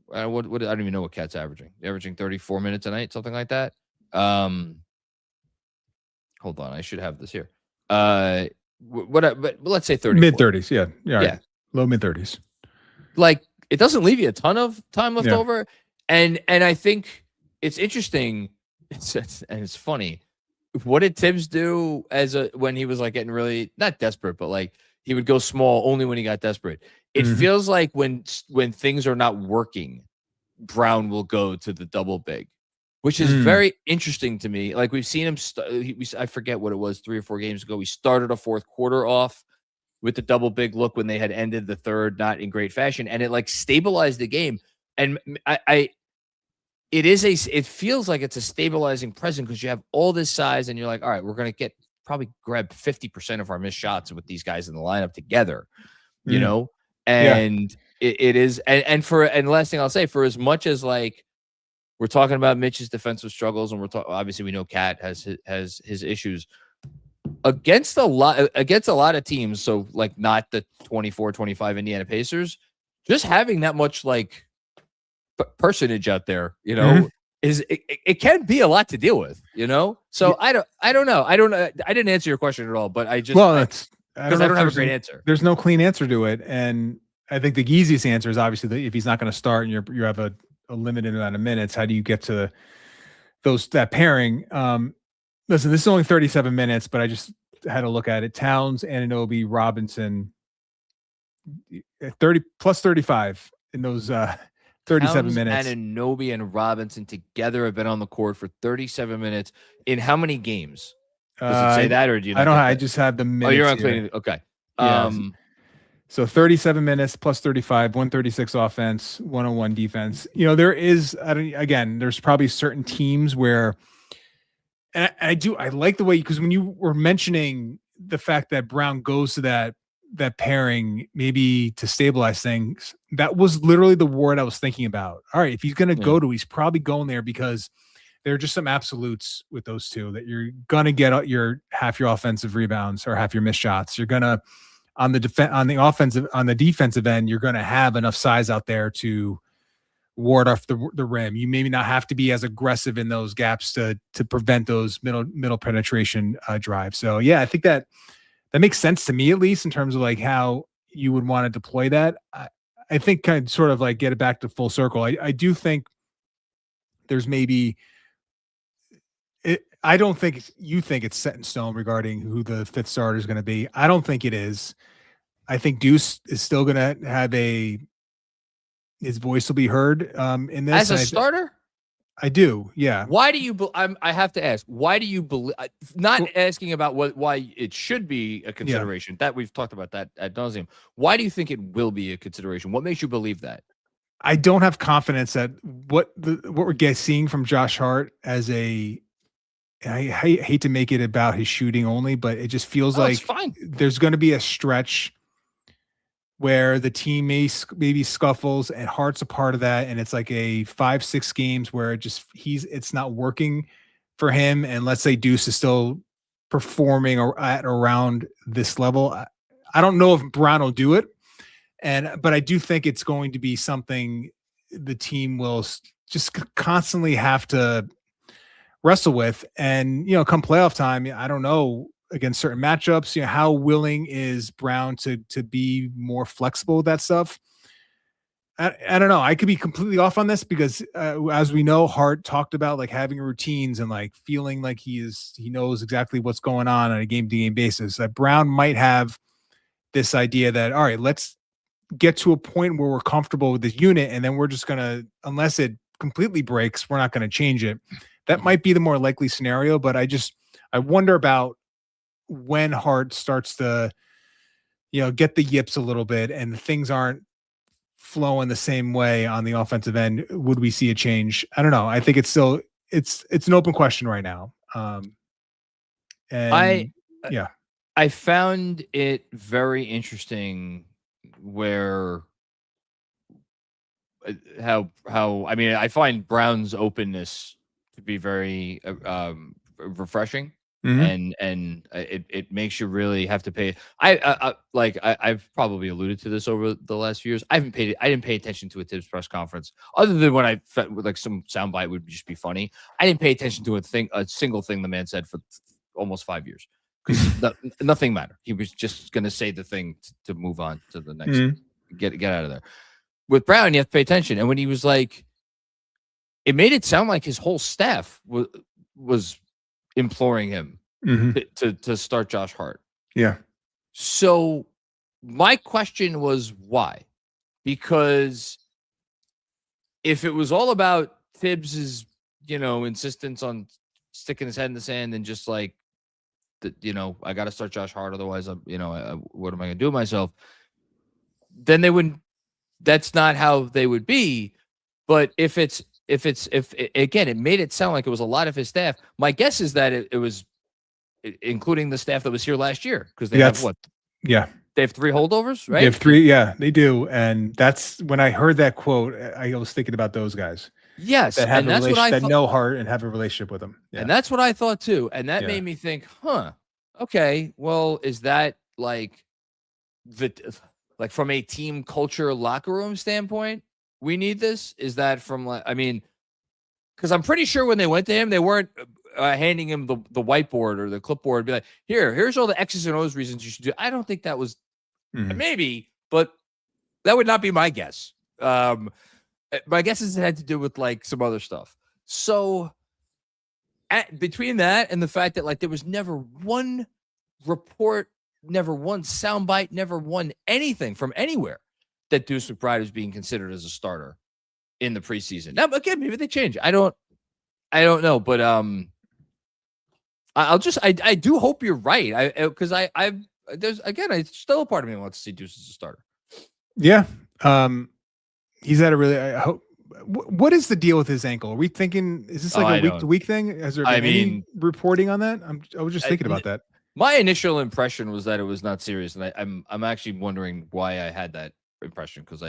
what I don't even know what Cat's averaging. They're averaging 34 minutes a night, something like that. Hold on, I should have this here. But let's say 30. Mid-30s, yeah. Low mid-30s. Like, it doesn't leave you a ton of time left over. And I think it's interesting, and it's funny. What did Tibbs do when he was like getting really not desperate, but like he would go small only when he got desperate? It feels like when things are not working, Brown will go to the double big, which is very interesting to me. Like we've seen him, I forget what it was, 3 or 4 games ago. We started a fourth quarter off with the double big look when they had ended the third, not in great fashion. And it like stabilized the game. And it feels like it's a stabilizing presence because you have all this size and you're like, all right, we're going to probably grab 50% of our missed shots with these guys in the lineup together, and it is. And the last thing I'll say, for as much as like, we're talking about Mitch's defensive struggles, and obviously we know Cat has his issues against a lot of teams. So like not the 24-25 Indiana Pacers, just having that much like personage out there, is it can be a lot to deal with, So I don't know. I didn't answer your question at all, but I don't have a great answer. There's no clean answer to it, and I think the easiest answer is obviously that if he's not going to start and you have a limited amount of minutes, how do you get to that pairing? Listen, this is only 37 minutes, but I just had a look at it. Towns, Anunoby, Robinson, 30 plus 35 in those 37 Towns, minutes. Anunoby and Robinson together have been on the court for 37 minutes. In how many games? Does it say that, or do you? I don't. I just have the minutes. Oh, you're on cleaning. Okay. Yeah. So 37 minutes plus 35, 136 offense, 101 defense. There is, there's probably certain teams where, and I like the way, because when you were mentioning the fact that Brown goes to that pairing, maybe to stabilize things, that was literally the word I was thinking about. All right, if he's going to go to, he's probably going there because there are just some absolutes with those two that you're gonna get your half your offensive rebounds or half your missed shots. You're gonna on the defensive end, you're gonna have enough size out there to ward off the rim. You maybe not have to be as aggressive in those gaps to prevent those middle penetration drives. So yeah, I think that makes sense to me, at least in terms of like how you would want to deploy that. I think kind of sort of like get it back to full circle. I do think there's maybe I don't think you think it's set in stone regarding who the fifth starter is going to be. I don't think it is. I think Deuce is still going to have his voice will be heard in this. As a starter? I do, yeah. Why do you? I have to ask. Why do you believe? Not asking about why it should be a consideration. That we've talked about that ad nauseum. Why do you think it will be a consideration? What makes you believe that? I don't have confidence that what we're seeing from Josh Hart as a. I hate to make it about his shooting only, but it just feels like there's going to be a stretch where the team maybe scuffles and Hart's a part of that. And it's like a 5-6 games where it's not working for him. And let's say Deuce is still performing at around this level. I don't know if Brown will do it. But I do think it's going to be something the team will just constantly have to wrestle with. And, come playoff time, I don't know, against certain matchups, how willing is Brown to be more flexible with that stuff? I don't know. I could be completely off on this because as we know, Hart talked about like having routines and like feeling like he knows exactly what's going on a game-to-game basis. That Brown might have this idea that, all right, let's get to a point where we're comfortable with this unit. And then we're just going to, unless it completely breaks, we're not going to change it. That might be the more likely scenario, but I wonder about when Hart starts to, get the yips a little bit and things aren't flowing the same way on the offensive end. Would we see a change? I don't know. I think it's still, it's an open question right now. I found it very interesting where I find Brown's openness to be very refreshing. Mm-hmm. And it makes you really have to pay. I've probably alluded to this over the last few years. I didn't pay attention to a Tibbs press conference other than when I felt like some soundbite would just be funny. I didn't pay attention to a single thing the man said for almost 5 years because nothing mattered. He was just going to say the thing to move on to the next. Mm-hmm. Get out of there. With Brown, you have to pay attention. And when he was like, it made it sound like his whole staff was imploring him to start Josh Hart. Yeah. So my question was why? Because if it was all about Tibbs's, insistence on sticking his head in the sand and just like, I got to start Josh Hart, otherwise, what am I going to do with myself? Then they wouldn't. That's not how they would be. But if again, it made it sound like it was a lot of his staff. My guess is that it was including the staff that was here last year because they have what? Yeah. They have 3 holdovers, right? They have 3. Yeah, they do. And that's when I heard that quote, I was thinking about those guys. Yes. That know Hart and have a relationship with him. Yeah. And that's what I thought too. And that made me think, okay, well, is that like from a team culture locker room standpoint, we need this? Is that from because I'm pretty sure when they went to him, they weren't handing him the whiteboard or the clipboard, be like, here's all the X's and O's reasons you should do. I don't think that was maybe, but that would not be my guess. My guess is it had to do with like some other stuff. So between that and the fact that like there was never one report, never one soundbite, never one anything from anywhere that Deuce McBride was being considered as a starter in the preseason. Now, again, maybe they change. I don't know, but I do hope you're right. Because it's still a part of me that wants to see Deuce as a starter. Yeah. He's had a really, I hope. What is the deal with his ankle? Are we thinking, is this like a week-to-week thing? Has there been any reporting on that? I was just thinking about that. My initial impression was that it was not serious, and I'm actually wondering why I had that impression because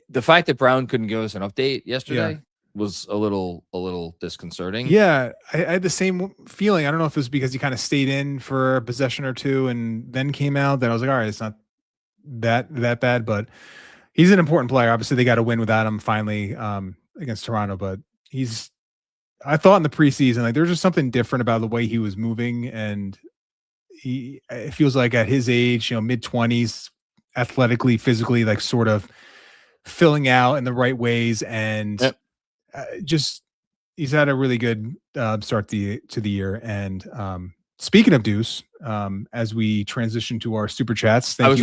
the fact that Brown couldn't give us an update yesterday, was a little disconcerting. Yeah, I had the same feeling. I don't know if it was because he kind of stayed in for a possession or two and then came out, that I was like, all right, it's not that bad, but he's an important player. Obviously, they got to win without him finally against Toronto, but I thought in the preseason, like, there's just something different about the way he was moving, and it feels like at his age, mid-20s, athletically, physically, like sort of filling out in the right ways, and Yep. Just he's had a really good start to the year. And speaking of Deuce, as we transition to our super chats, I was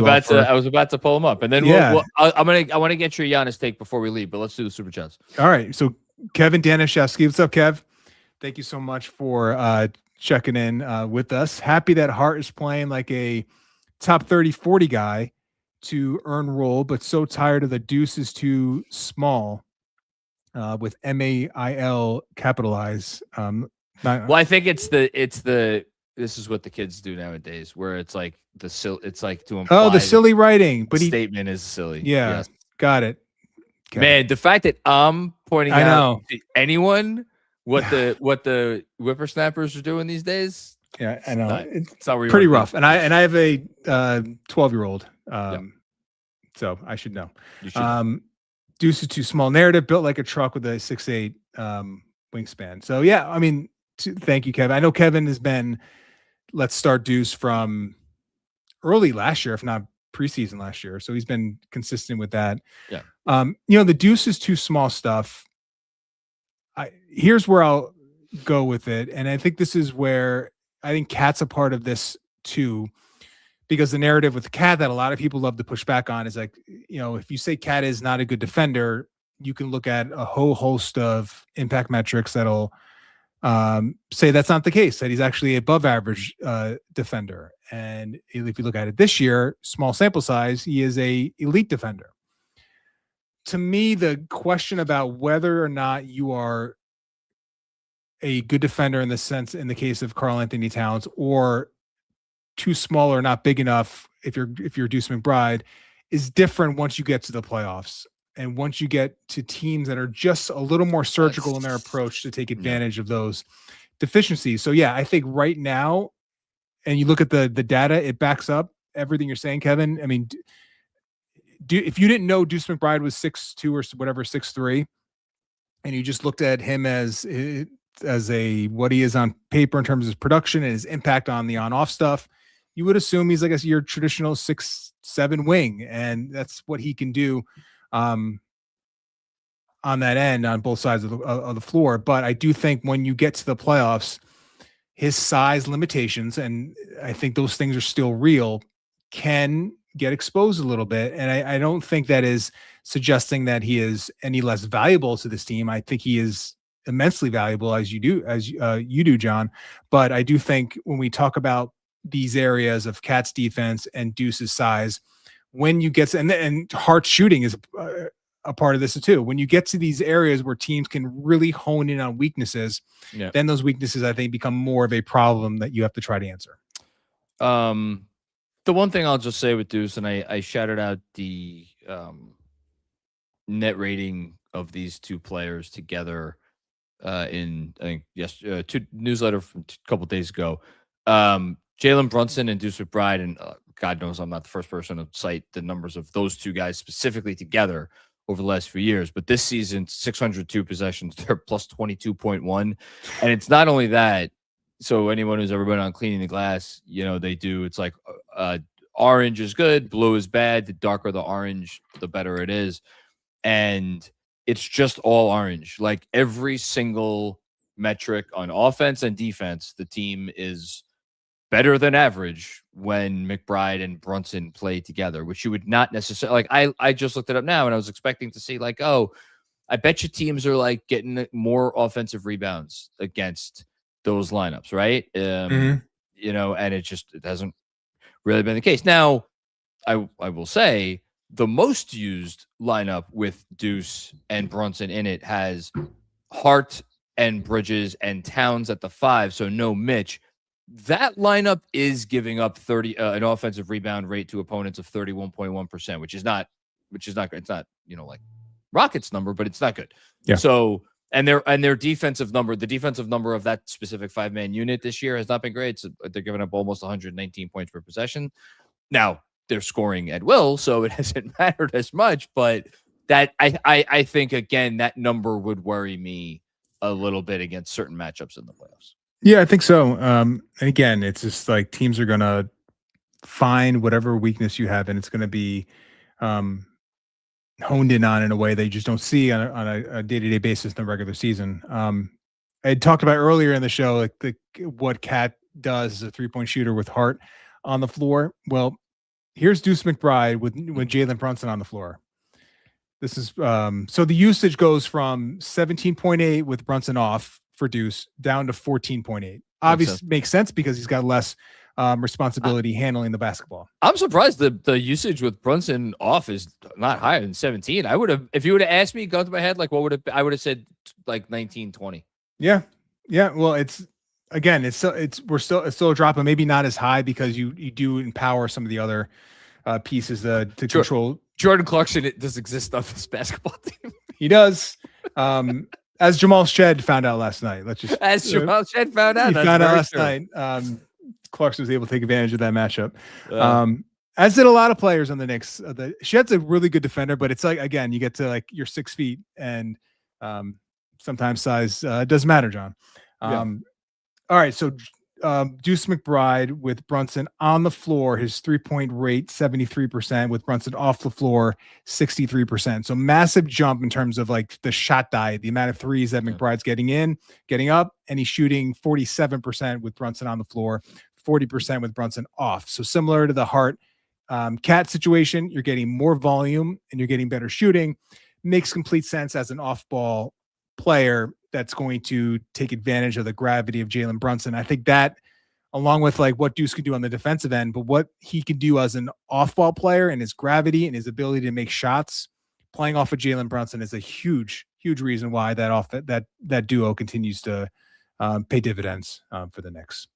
about to pull him up, and then I want to get your Giannis take before we leave, but let's do the super chats. All right, so Kevin Danishevsky, what's up, Kev? Thank you so much for checking in with us. Happy that Hart is playing like a top 30-40 guy to earn role, but so tired of the Deuce is too small. With MAIL capitalized. Well, I think it's the this is what the kids do nowadays, where it's like it's like to imply the silly writing, but statement is silly. Yeah, yes. Got it. Okay. Man, the fact that I'm pointing out to anyone what the whippersnappers are doing these days. Yeah, I know. It's not pretty rough. And I have a 12-year-old, so I should know. You should. Deuce is too small. Narrative built like a truck with a 6'8" wingspan. So yeah, I mean, thank you, Kevin. I know Kevin has been let's start Deuce from early last year, if not preseason last year. So he's been consistent with that. Yeah. The Deuce is too small stuff. Here's where I'll go with it. And I think this is where I think Cat's a part of this too. Because the narrative with Cat that a lot of people love to push back on is like, if you say Cat is not a good defender, you can look at a whole host of impact metrics that'll say that's not the case, that he's actually above average defender. And if you look at it this year, small sample size, he is a elite defender. To me, the question about whether or not you are a good defender in the case of Karl Anthony Towns, or too small or not big enough if you're Deuce McBride, is different once you get to the playoffs and once you get to teams that are just a little more surgical in their approach to take advantage of those deficiencies. So yeah, I think right now, and you look at the data, it backs up everything you're saying, Kevin. I mean, if you didn't know Deuce McBride was 6'2" or whatever, 6'3", and you just looked at him as what he is on paper in terms of his production and his impact on the on-off stuff, you would assume he's like your traditional 6'7" wing, and that's what he can do on that end on both sides of the floor. But I do think when you get to the playoffs, his size limitations, and I think those things are still real, can get exposed a little bit. And I don't think that is suggesting that he is any less valuable to this team. I think he is immensely valuable, as you do, John. But I do think when we talk about these areas of Cat's defense and Deuce's size, when you get to, and Hart's shooting is a part of this too. When you get to these areas where teams can really hone in on weaknesses, then those weaknesses, I think, become more of a problem that you have to try to answer. The one thing I'll just say with Deuce, and I shouted out the net rating of these two players together in, I think, two newsletter from a couple of days ago. Jalen Brunson and Deuce McBride, and God knows I'm not the first person to cite the numbers of those two guys specifically together over the last few years, but this season, 602 possessions, they're plus 22.1. And it's not only that. So anyone who's ever been on Cleaning the Glass, they do, it's like orange is good, blue is bad. The darker the orange, the better it is. And it's just all orange. Like every single metric on offense and defense, the team is better than average when McBride and Brunson play together, which you would not necessarily like. I just looked it up now and I was expecting to see like, oh, I bet you teams are like getting more offensive rebounds against those lineups, right? And it hasn't really been the case. Now, I will say the most used lineup with Deuce and Brunson in it has Hart and Bridges and Towns at the 5, so no Mitch. That lineup is giving up an offensive rebound rate to opponents of 31.1%, which is not good. It's not, like Rockets number, but it's not good. Yeah. So And their defensive number, the defensive number of that specific 5-man unit this year has not been great. So they're giving up almost 119 points per possession. Now they're scoring at will, so it hasn't mattered as much. But that I think again that number would worry me a little bit against certain matchups in the playoffs. Yeah, I think so. And again, it's just like teams are gonna find whatever weakness you have, and it's gonna be honed in on in a way that you just don't see on a day-to-day basis in the regular season. I had talked about earlier in the show, like what Cat does as a 3-point shooter with Hart on the floor. Well, here's Deuce McBride with Jalen Brunson on the floor. This is so the usage goes from 17.8 with Brunson off for Deuce down to 14.8. Obviously makes sense because he's got less responsibility handling the basketball. I'm surprised the usage with Brunson off is not higher than 17. I would have, if you would have asked me, gone to my head, like what would I would have said like 19, 20. Yeah. Well, it's still a drop, but maybe not as high because you do empower some of the other pieces to control. Jordan Clarkson does exist on this basketball team. He does. As Jamal Shed found out last night. Jamal Shed found out. He found out last night. Clarkson was able to take advantage of that matchup. As did a lot of players on the Knicks. Shed's a really good defender, but it's like, again, you get to like you're 6 feet and sometimes size doesn't matter, John. All right. So Deuce McBride with Brunson on the floor, his 3-point rate, 73%, with Brunson off the floor, 63%. So massive jump in terms of like the shot diet, the amount of threes that McBride's getting up, and he's shooting 47% with Brunson on the floor, 40% with Brunson off. So similar to the Hart Cat situation, you're getting more volume and you're getting better shooting. Makes complete sense as an off-ball player that's going to take advantage of the gravity of Jalen Brunson. I think that, along with like what Deuce can do on the defensive end, but what he can do as an off-ball player and his gravity and his ability to make shots, playing off of Jalen Brunson is a huge reason why that duo continues to pay dividends for the Knicks.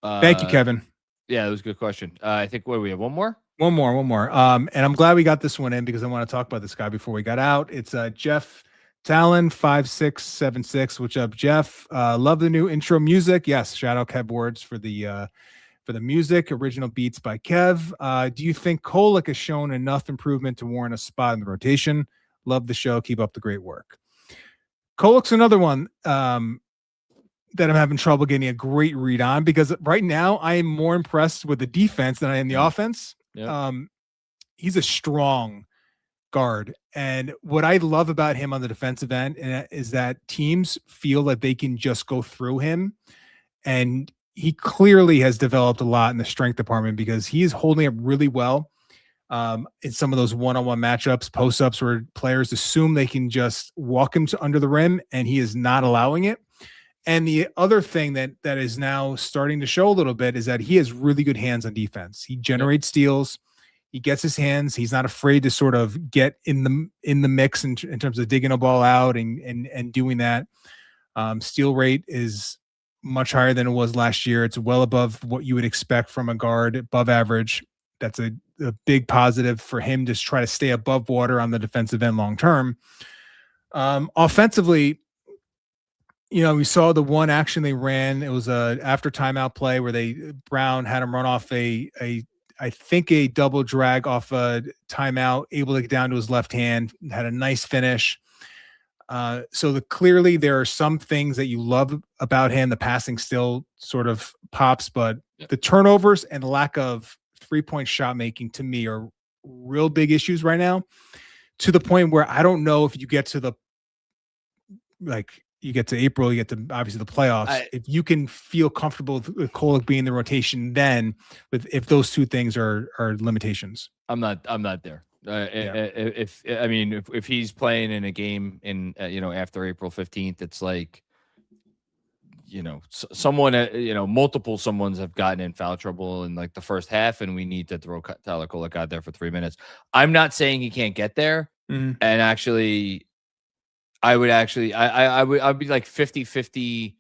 Thank you, Kevin. Yeah, that was a good question. I think what do we have? One more. And I'm glad we got this one in because I want to talk about this guy before we got out. It's Jeff Talon 5676. What's up, Jeff? Love the new intro music. Yes, shout out Kev Words for the music. Original beats by Kev. Do you think Kolek has shown enough improvement to warrant a spot in the rotation? Love the show. Keep up the great work. Kolek's another one that I'm having trouble getting a great read on because right now I am more impressed with the defense than I am the offense. Yeah. He's a strong guard. And what I love about him on the defensive end is that teams feel that they can just go through him. And he clearly has developed a lot in the strength department because he is holding up really well in some of those one-on-one matchups, post-ups where players assume they can just walk him under the rim and he is not allowing it. And the other thing that is now starting to show a little bit is that he has really good hands on defense. He generates steals. He gets his hands. He's not afraid to sort of get in the mix in terms of digging a ball out and doing that. Steal rate is much higher than it was last year. It's well above what you would expect from a guard, above average. That's a big positive for him to try to stay above water on the defensive end long term. Offensively, we saw the one action they ran. It was a after timeout play where Brown had him run off I think a double drag off a timeout, able to get down to his left hand, had a nice finish. So clearly there are some things that you love about him. The passing still sort of pops, but the turnovers and the lack of 3-point shot making to me are real big issues right now, to the point where I don't know if you get to you get to April, you get to obviously the playoffs. If you can feel comfortable with Kolek being in the rotation, then if those two things are limitations. I'm not there. If he's playing in a game in after April 15th, it's like someone multiple someones have gotten in foul trouble in like the first half, and we need to throw Tyler Kolek out there for 3 minutes. I'm not saying he can't get there, and actually. I'd be like 50-50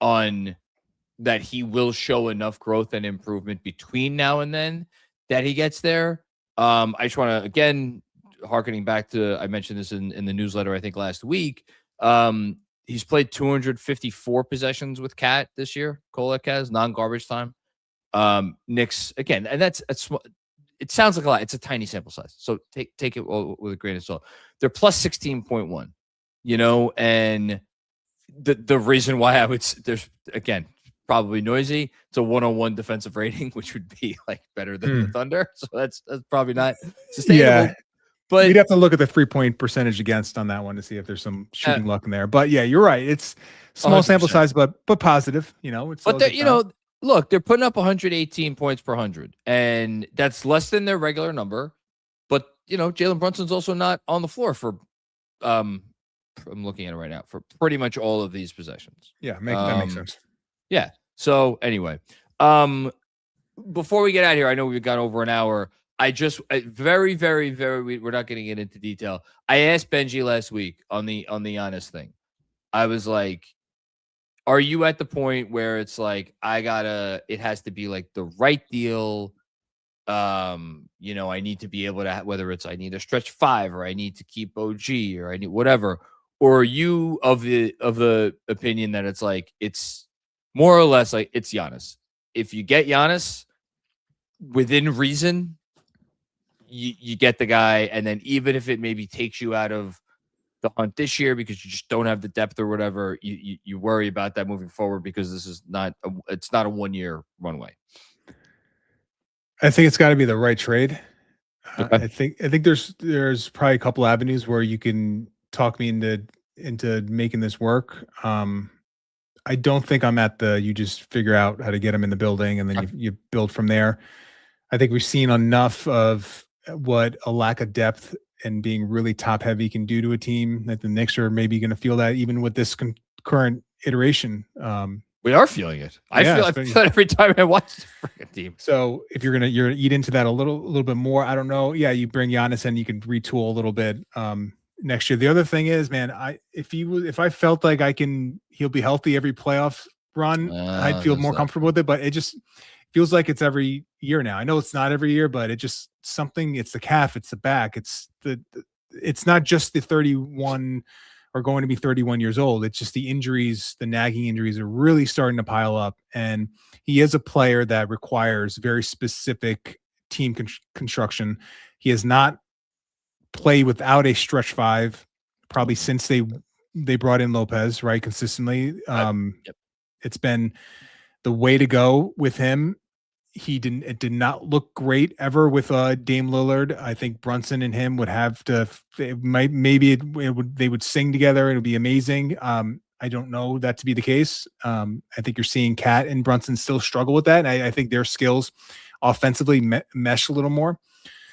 on that he will show enough growth and improvement between now and then that he gets there. I just want to, again, harkening back to, I mentioned this in the newsletter, I think last week, He's played 254 possessions with Cat this year. Kolek has non-garbage time. Knicks again, and that's it sounds like a lot. It's a tiny sample size, so take it all with a grain of salt. They're plus 16.1, and the reason why there's again probably noisy. It's a 101 defensive rating, which would be like better than the Thunder, so that's probably not sustainable. Yeah. But you'd have to look at the 3-point percentage against on that one to see if there's some shooting luck in there. But yeah, you're right. It's small 100%. Sample size, but positive. It's but look, they're putting up 118 points per 100, and that's less than their regular number. But Jalen Brunson's also not on the floor for I'm looking at it right now for pretty much all of these possessions. Yeah, that makes sense. Yeah. So anyway, before we get out of here, I know we've gone over an hour. Very, very, very, we're not getting into detail. I asked Benji last week on the Giannis thing. I was like, are you at the point where it's like, it has to be like the right deal. I need to be able to, whether it's, I need a stretch 5 or I need to keep OG or I need whatever. Or are you of the opinion that it's like, it's more or less like it's Giannis. If you get Giannis within reason, you get the guy, and then even if it maybe takes you out of the hunt this year because you just don't have the depth or whatever, you worry about that moving forward because this is not a 1-year runway. I think it's got to be the right trade. Okay. I think there's probably a couple avenues where you can talk me into making this work. I don't think I'm at you just figure out how to get them in the building and then you build from there. I think we've seen enough of what a lack of depth and being really top heavy can do to a team that the Knicks are maybe going to feel that even with this current iteration. We are feeling it. I feel that every time I watch the freaking team. So if you're eat into that a little bit more, I don't know. Yeah, you bring Giannis in, you can retool a little bit next year. The other thing is, man, if I felt like he'll be healthy every playoff run, I'd feel more comfortable with it. But it just feels like it's every year now. I know it's not every year, but it just something. It's the calf, it's the back, it's not just the 31 or going to be 31 years old. It's just the injuries, the nagging injuries are really starting to pile up. And he is a player that requires very specific team construction. He has not played without a stretch 5 probably since they brought in Lopez, right? Consistently. It's been the way to go with him. It did not look great ever with Dame Lillard. I think Brunson and him would have to. They would sing together. It would be amazing. I don't know that to be the case. I think you're seeing Cat and Brunson still struggle with that. And I think their skills offensively mesh a little more.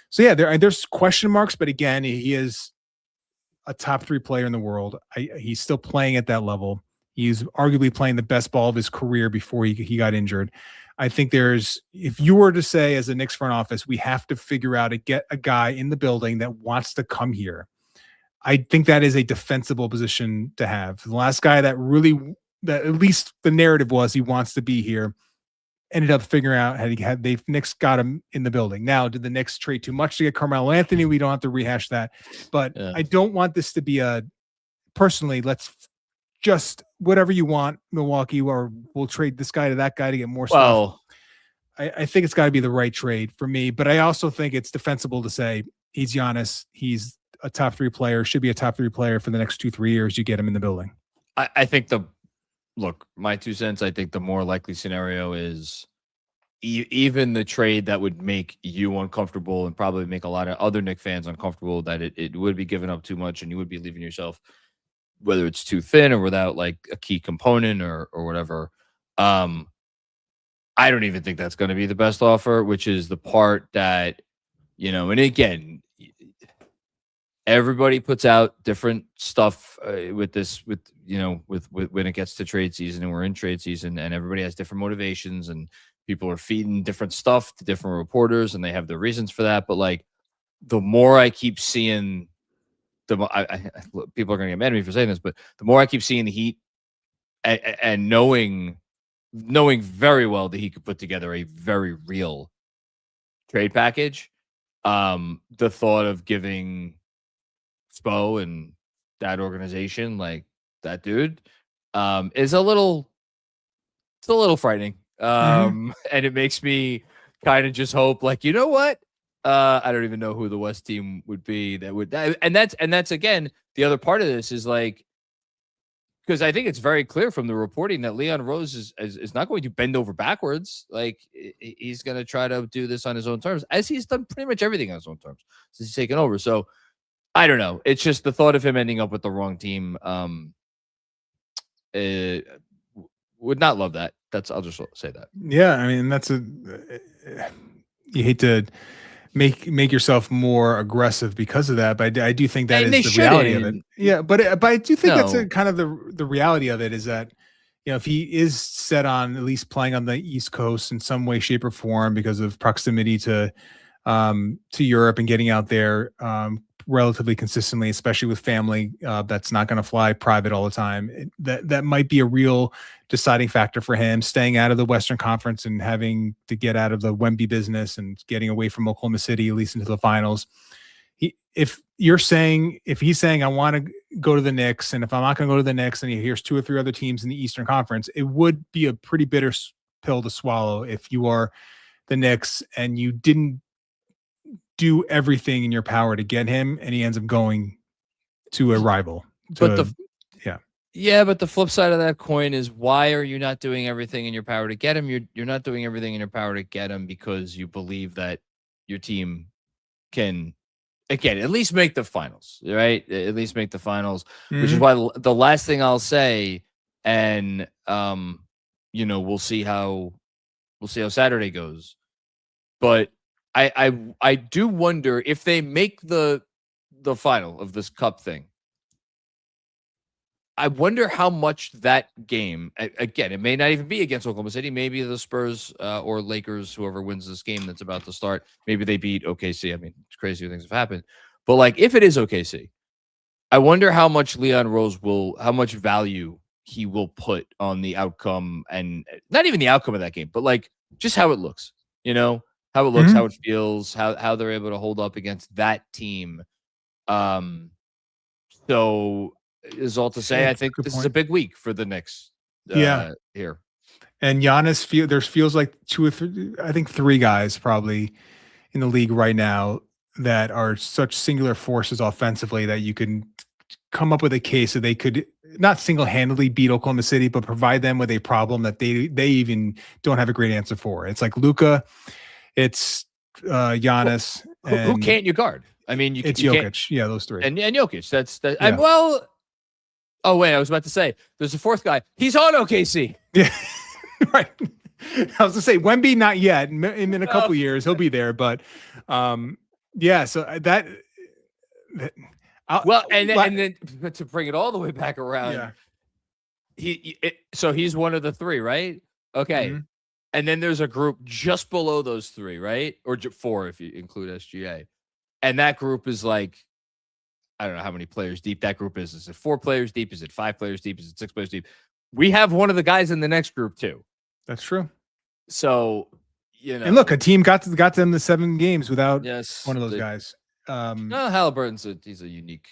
So yeah, there's question marks, but again, he is a top 3 player in the world. He's still playing at that level. He's arguably playing the best ball of his career before he got injured. I think if you were to say as a Knicks front office, we have to figure out to get a guy in the building that wants to come here. I think that is a defensible position to have. The last guy that at least the narrative was he wants to be here, ended up figuring out Knicks got him in the building. Now, did the Knicks trade too much to get Carmelo Anthony? We don't have to rehash that, but I don't want this to be personally, let's just whatever you want, Milwaukee, or we'll trade this guy to that guy to get more stuff. I think it's got to be the right trade for me, but I also think it's defensible to say he's Giannis. He's a top 3 player, should be a top 3 player for the next 2-3 years. You get him in the building. I think my 2 cents, I think the more likely scenario is even the trade that would make you uncomfortable and probably make a lot of other Knicks fans uncomfortable, that it would be giving up too much and you would be leaving yourself, whether it's too thin or without like a key component or whatever. I don't even think that's going to be the best offer, which is the part that, and again, everybody puts out different stuff with when it gets to trade season, and we're in trade season, and everybody has different motivations and people are feeding different stuff to different reporters and they have their reasons for that. But like, the more I keep seeing people are going to get mad at me for saying this, but the more I keep seeing the Heat and knowing very well that he could put together a very real trade package, the thought of giving Spo and that organization like that dude, is a little frightening. And it makes me kind of just hope, like, you know what? I don't even know who the West team would be that would, and that's again, the other part of this is like, because I think it's very clear from the reporting that Leon Rose is not going to bend over backwards. Like, he's going to try to do this on his own terms, as he's done pretty much everything on his own terms since he's taken over. So I don't know. It's just the thought of him ending up with the wrong team. Would not love that. I'll just say that. Yeah, I mean, you hate to make yourself more aggressive because of that, but I do think that is the reality of it. Yeah, but I do think that's kind of the reality of it, is that, you know, if he is set on at least playing on the East Coast in some way, shape, or form because of proximity to Europe and getting out there relatively consistently, especially with family that's not going to fly private all the time, that might be a real deciding factor for him, staying out of the Western Conference and having to get out of the Wemby business and getting away from Oklahoma City, at least into the finals. If he's saying, I want to go to the Knicks, and if I'm not going to go to the Knicks, and here's 2 or 3 other teams in the Eastern Conference, it would be a pretty bitter pill to swallow if you are the Knicks and you didn't do everything in your power to get him, and he ends up going to a rival. But the flip side of that coin is, why are you not doing everything in your power to get him? You're not doing everything in your power to get him because you believe that your team can, again, at least make the finals, right? At least make the finals, which is why the last thing I'll say, and we'll see how Saturday goes, but I do wonder if they make the final of this cup thing. I wonder how much that game, again, it may not even be against Oklahoma City. Maybe the Spurs or Lakers, whoever wins this game that's about to start, maybe they beat OKC. I mean, it's crazy things have happened. But like, if it is OKC, I wonder how much Leon Rose how much value he will put on the outcome, and not even the outcome of that game, but like just how it looks, how it looks, how it feels, how they're able to hold up against that team. So is all to say, I think this is a big week for the Knicks. Here. And Giannis feels like 2 or 3, I think 3 guys probably in the league right now that are such singular forces offensively that you can come up with a case that they could not single-handedly beat Oklahoma City, but provide them with a problem that they even don't have a great answer for. It's like Luka, it's Giannis. Who can't you guard? I mean, it's Jokic. Yeah, those 3. And Jokic. That's yeah. Oh, wait, I was about to say, there's a 4th guy. He's on OKC. Yeah, right. I was going to say, Wemby, not yet. In a couple years, he'll be there. But, yeah, so that and then to bring it all the way back around, so he's one of the 3, right? Okay. And then there's a group just below those 3, right? Or 4 if you include SGA. And that group is like, I don't know how many players deep that group is. Is it 4 players deep? Is it 5 players deep? Is it 6 players deep? We have one of the guys in the next group too. That's true. So, and look, a team got them the 7 games without one of those guys. No, Halliburton's he's a unique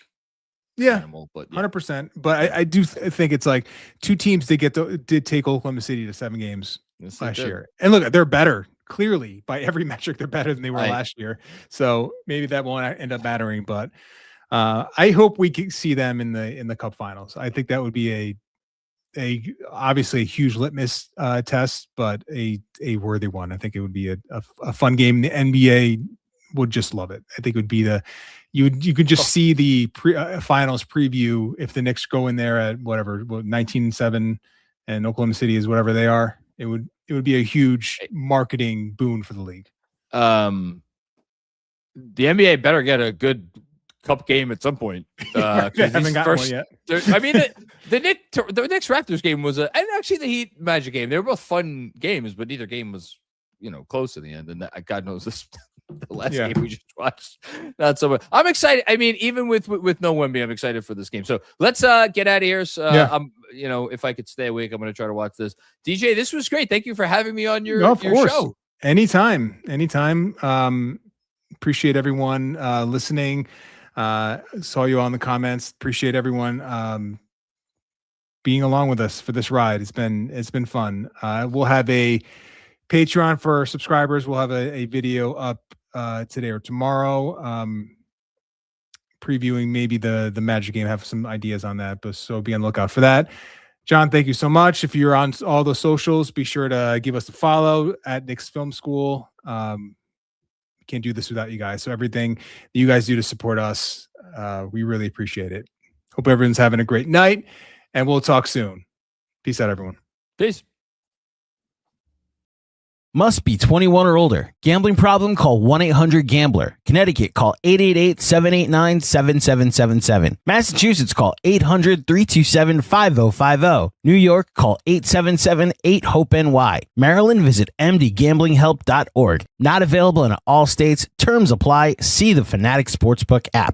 animal, but 100%. But I do think it's like 2 teams did take Oklahoma City to 7 games last year. And look, they're better. Clearly, by every metric, they're better than they were last year. So maybe that won't end up mattering, but I hope we can see them in the cup finals. I think that would be obviously a huge litmus test, but a worthy one. I think it would be a fun game. The NBA would just love it. I think it would be you could just see the finals preview if the Knicks go in there at 19-7 and Oklahoma City is whatever they are. It would be a huge marketing boon for the league. The NBA better get a good cup game at some point. I haven't gotten one yet. I mean, the Knicks Raptors game was and actually the Heat Magic game. They were both fun games, but neither game was close to the end. And God knows the last game we just watched, not so much. I'm excited. I mean, even with no Wemby, I'm excited for this game. So let's get out of here. So I'm if I could stay awake, I'm going to try to watch this. DJ, this was great. Thank you for having me on your show. Anytime. Appreciate everyone listening. Saw you all in the comments. Appreciate everyone being along with us for this ride. It's been fun. We'll have a Patreon for subscribers. We'll have a video up today or tomorrow, previewing maybe the Magic game. Have some ideas on that, but so be on the lookout for that. John, thank you so much. If you're on all the socials, be sure to give us a follow at Knicks Film School. Can't do this without you guys. So everything that you guys do to support us, we really appreciate it. Hope everyone's having a great night, and we'll talk soon. Peace out, everyone. Peace. Must be 21 or older. Gambling problem? Call 1-800-GAMBLER. Connecticut, call 888-789-7777. Massachusetts, call 800-327-5050. New York, call 877-8-HOPE-NY. Maryland, visit mdgamblinghelp.org. Not available in all states. Terms apply. See the Fanatics Sportsbook app.